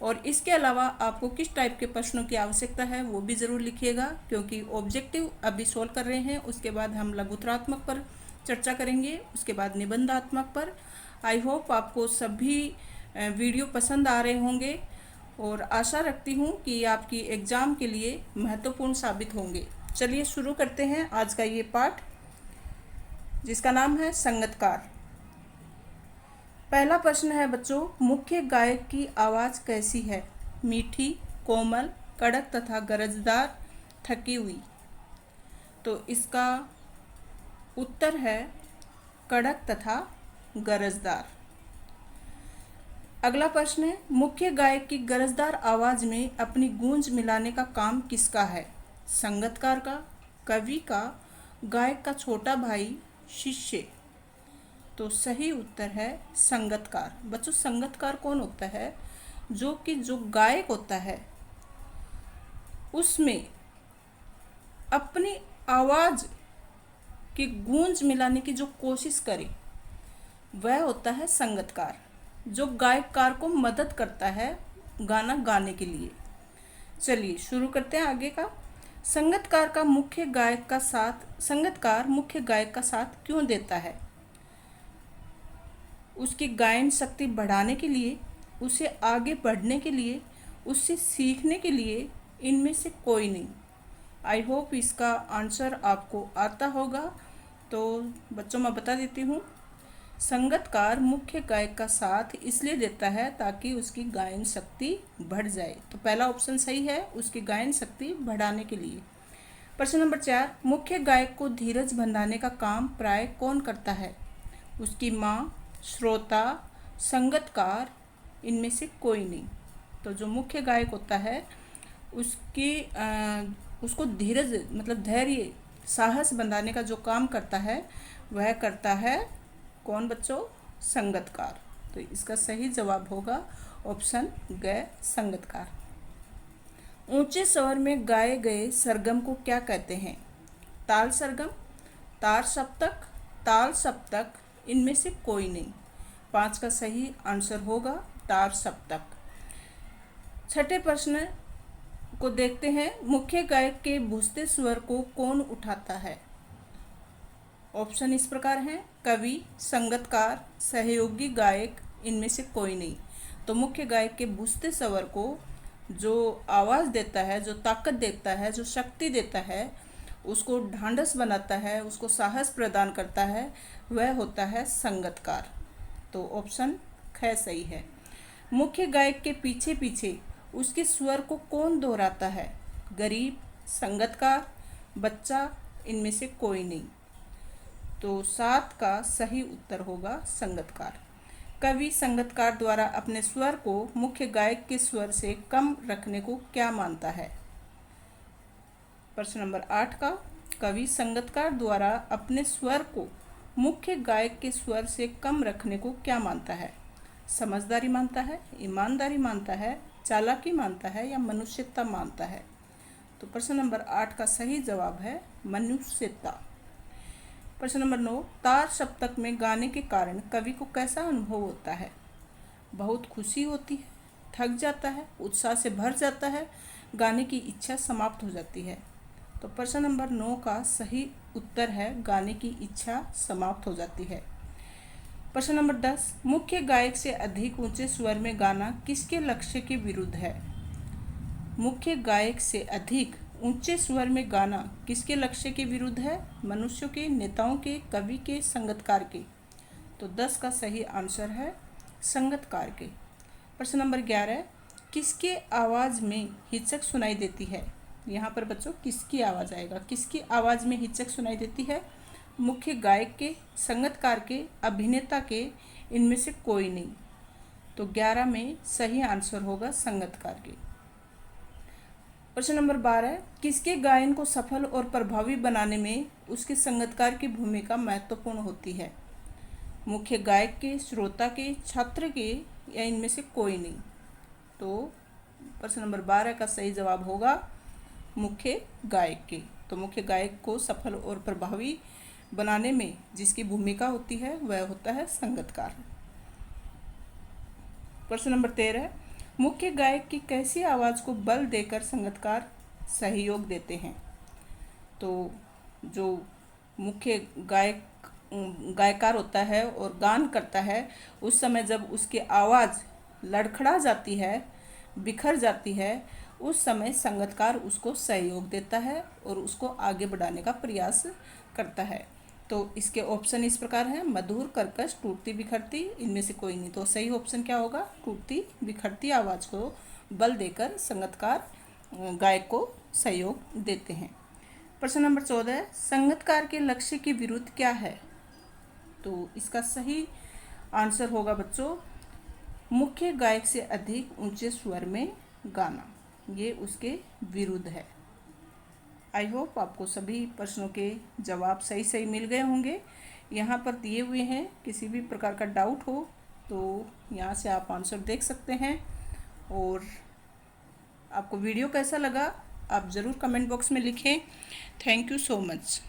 और इसके अलावा आपको किस टाइप के प्रश्नों की आवश्यकता है वो भी ज़रूर लिखिएगा, क्योंकि ऑब्जेक्टिव अभी सोल्व कर रहे हैं। उसके बाद हम लघुत्रात्मक पर चर्चा करेंगे, उसके बाद निबंधात्मक पर। आई होप आपको सभी वीडियो पसंद आ रहे होंगे और आशा रखती हूँ कि आपकी एग्ज़ाम के लिए महत्वपूर्ण साबित होंगे। चलिए शुरू करते हैं आज का ये पाठ जिसका नाम है संगतकार। पहला प्रश्न है बच्चों, मुख्य गायक की आवाज़ कैसी है? मीठी, कोमल, कड़क तथा गरजदार, थकी हुई। तो इसका उत्तर है कड़क तथा गरजदार। अगला प्रश्न है, मुख्य गायक की गरजदार आवाज़ में अपनी गूंज मिलाने का काम किसका है? संगतकार का, कवि का, गायक का छोटा भाई, शिष्य। तो सही उत्तर है संगतकार। बच्चों संगतकार कौन होता है? जो गायक होता है उसमें अपनी आवाज़ की गूंज मिलाने की जो कोशिश करे वह होता है संगतकार, जो गायककार को मदद करता है गाना गाने के लिए। चलिए शुरू करते हैं आगे का। संगतकार मुख्य गायक का साथ क्यों देता है? उसकी गायन शक्ति बढ़ाने के लिए, उसे आगे बढ़ने के लिए, उससे सीखने के लिए, इनमें से कोई नहीं। आई होप इसका आंसर आपको आता होगा तो बच्चों मैं बता देती हूँ। संगतकार मुख्य गायक का साथ इसलिए देता है ताकि उसकी गायन शक्ति बढ़ जाए। तो पहला ऑप्शन सही है, उसकी गायन शक्ति बढ़ाने के लिए। प्रश्न नंबर 4, मुख्य गायक को धीरज बंधाने का काम प्राय कौन करता है? उसकी माँ, श्रोता, संगतकार, इनमें से कोई नहीं। तो जो मुख्य गायक होता है उसको धीरज मतलब धैर्य, साहस बंधाने का जो काम करता है वह करता है कौन बच्चों? संगतकार। तो इसका सही जवाब होगा ऑप्शन ग, संगतकार। ऊंचे स्वर में गाए गए सरगम को क्या कहते हैं? ताल सरगम, तार सप्तक, ताल सप्तक, इनमें से कोई नहीं। 5 का सही आंसर होगा तार सप्तक। छठे प्रश्न को देखते हैं। मुख्य गायक के बुझते स्वर को कौन उठाता है? ऑप्शन इस प्रकार हैं: कवि, संगतकार, सहयोगी गायक, इनमें से कोई नहीं। तो मुख्य गायक के बुझते स्वर को जो आवाज़ देता है, जो ताकत देता है, जो शक्ति देता है, उसको ढांढस बनाता है, उसको साहस प्रदान करता है, वह होता है संगतकार। तो ऑप्शन ख सही है। मुख्य गायक के पीछे पीछे उसके स्वर को कौन दोहराता है? गरीब, संगतकार, बच्चा, इनमें से कोई नहीं। तो 7 का सही उत्तर होगा संगतकार। कवि संगतकार द्वारा अपने स्वर को मुख्य गायक के स्वर से कम रखने को क्या मानता है? प्रश्न नंबर 8 का, कवि संगतकार द्वारा अपने स्वर को मुख्य गायक के स्वर से कम रखने को क्या मानता है? समझदारी मानता है, ईमानदारी मानता है, चालाकी मानता है या मनुष्यता मानता है? तो प्रश्न नंबर 8 का सही जवाब है मनुष्यता। प्रश्न नंबर 9, तार सप्तक में गाने के कारण कवि को कैसा अनुभव होता है? बहुत खुशी होती है, थक जाता है, उत्साह से भर जाता है, गाने की इच्छा समाप्त हो जाती है? तो प्रश्न नंबर 9 का सही उत्तर है गाने की इच्छा समाप्त हो जाती है। प्रश्न नंबर 10, मुख्य गायक से अधिक ऊंचे स्वर में गाना किसके लक्ष्य के विरुद्ध है? मुख्य गायक से अधिक ऊंचे स्वर में गाना किसके लक्ष्य के विरुद्ध है? मनुष्यों के, नेताओं के, कवि के, संगतकार के? तो 10 का सही आंसर है संगतकार के। प्रश्न नंबर 11, किसके आवाज़ में हिचक सुनाई देती है? यहाँ पर बच्चों किसकी आवाज़ आएगा? किसकी आवाज़ में हिचक सुनाई देती है? मुख्य गायक के, संगतकार के, अभिनेता के, इनमें से कोई नहीं। तो 11 में सही आंसर होगा संगतकार के। प्रश्न नंबर 12, किसके गायन को सफल और प्रभावी बनाने में उसके संगतकार की भूमिका महत्वपूर्ण होती है? मुख्य गायक के, श्रोता के, छात्र के, या इनमें से कोई नहीं? तो प्रश्न नंबर 12 का सही जवाब होगा मुख्य गायक के। तो मुख्य गायक को सफल और प्रभावी बनाने में जिसकी भूमिका होती है वह होता है संगतकार। प्रश्न नंबर 13, मुख्य गायक की कैसी आवाज़ को बल देकर संगतकार सहयोग देते हैं? तो जो मुख्य गायकार होता है और गान करता है, उस समय जब उसकी आवाज़ लड़खड़ा जाती है, बिखर जाती है, उस समय संगतकार उसको सहयोग देता है और उसको आगे बढ़ाने का प्रयास करता है। तो इसके ऑप्शन इस प्रकार हैं: मधुर, कर्कश, टूटती बिखरती, इनमें से कोई नहीं। तो सही ऑप्शन क्या होगा? टूटती बिखरती आवाज़ को बल देकर संगतकार गायक को सहयोग देते हैं। प्रश्न नंबर 14, संगतकार के लक्ष्य के विरुद्ध क्या है? तो इसका सही आंसर होगा बच्चों मुख्य गायक से अधिक ऊंचे स्वर में गाना, ये उसके विरुद्ध है। आई होप आपको सभी प्रश्नों के जवाब सही सही मिल गए होंगे। यहाँ पर दिए हुए हैं, किसी भी प्रकार का डाउट हो तो यहाँ से आप आंसर देख सकते हैं। और आपको वीडियो कैसा लगा आप ज़रूर कमेंट बॉक्स में लिखें। Thank you so much.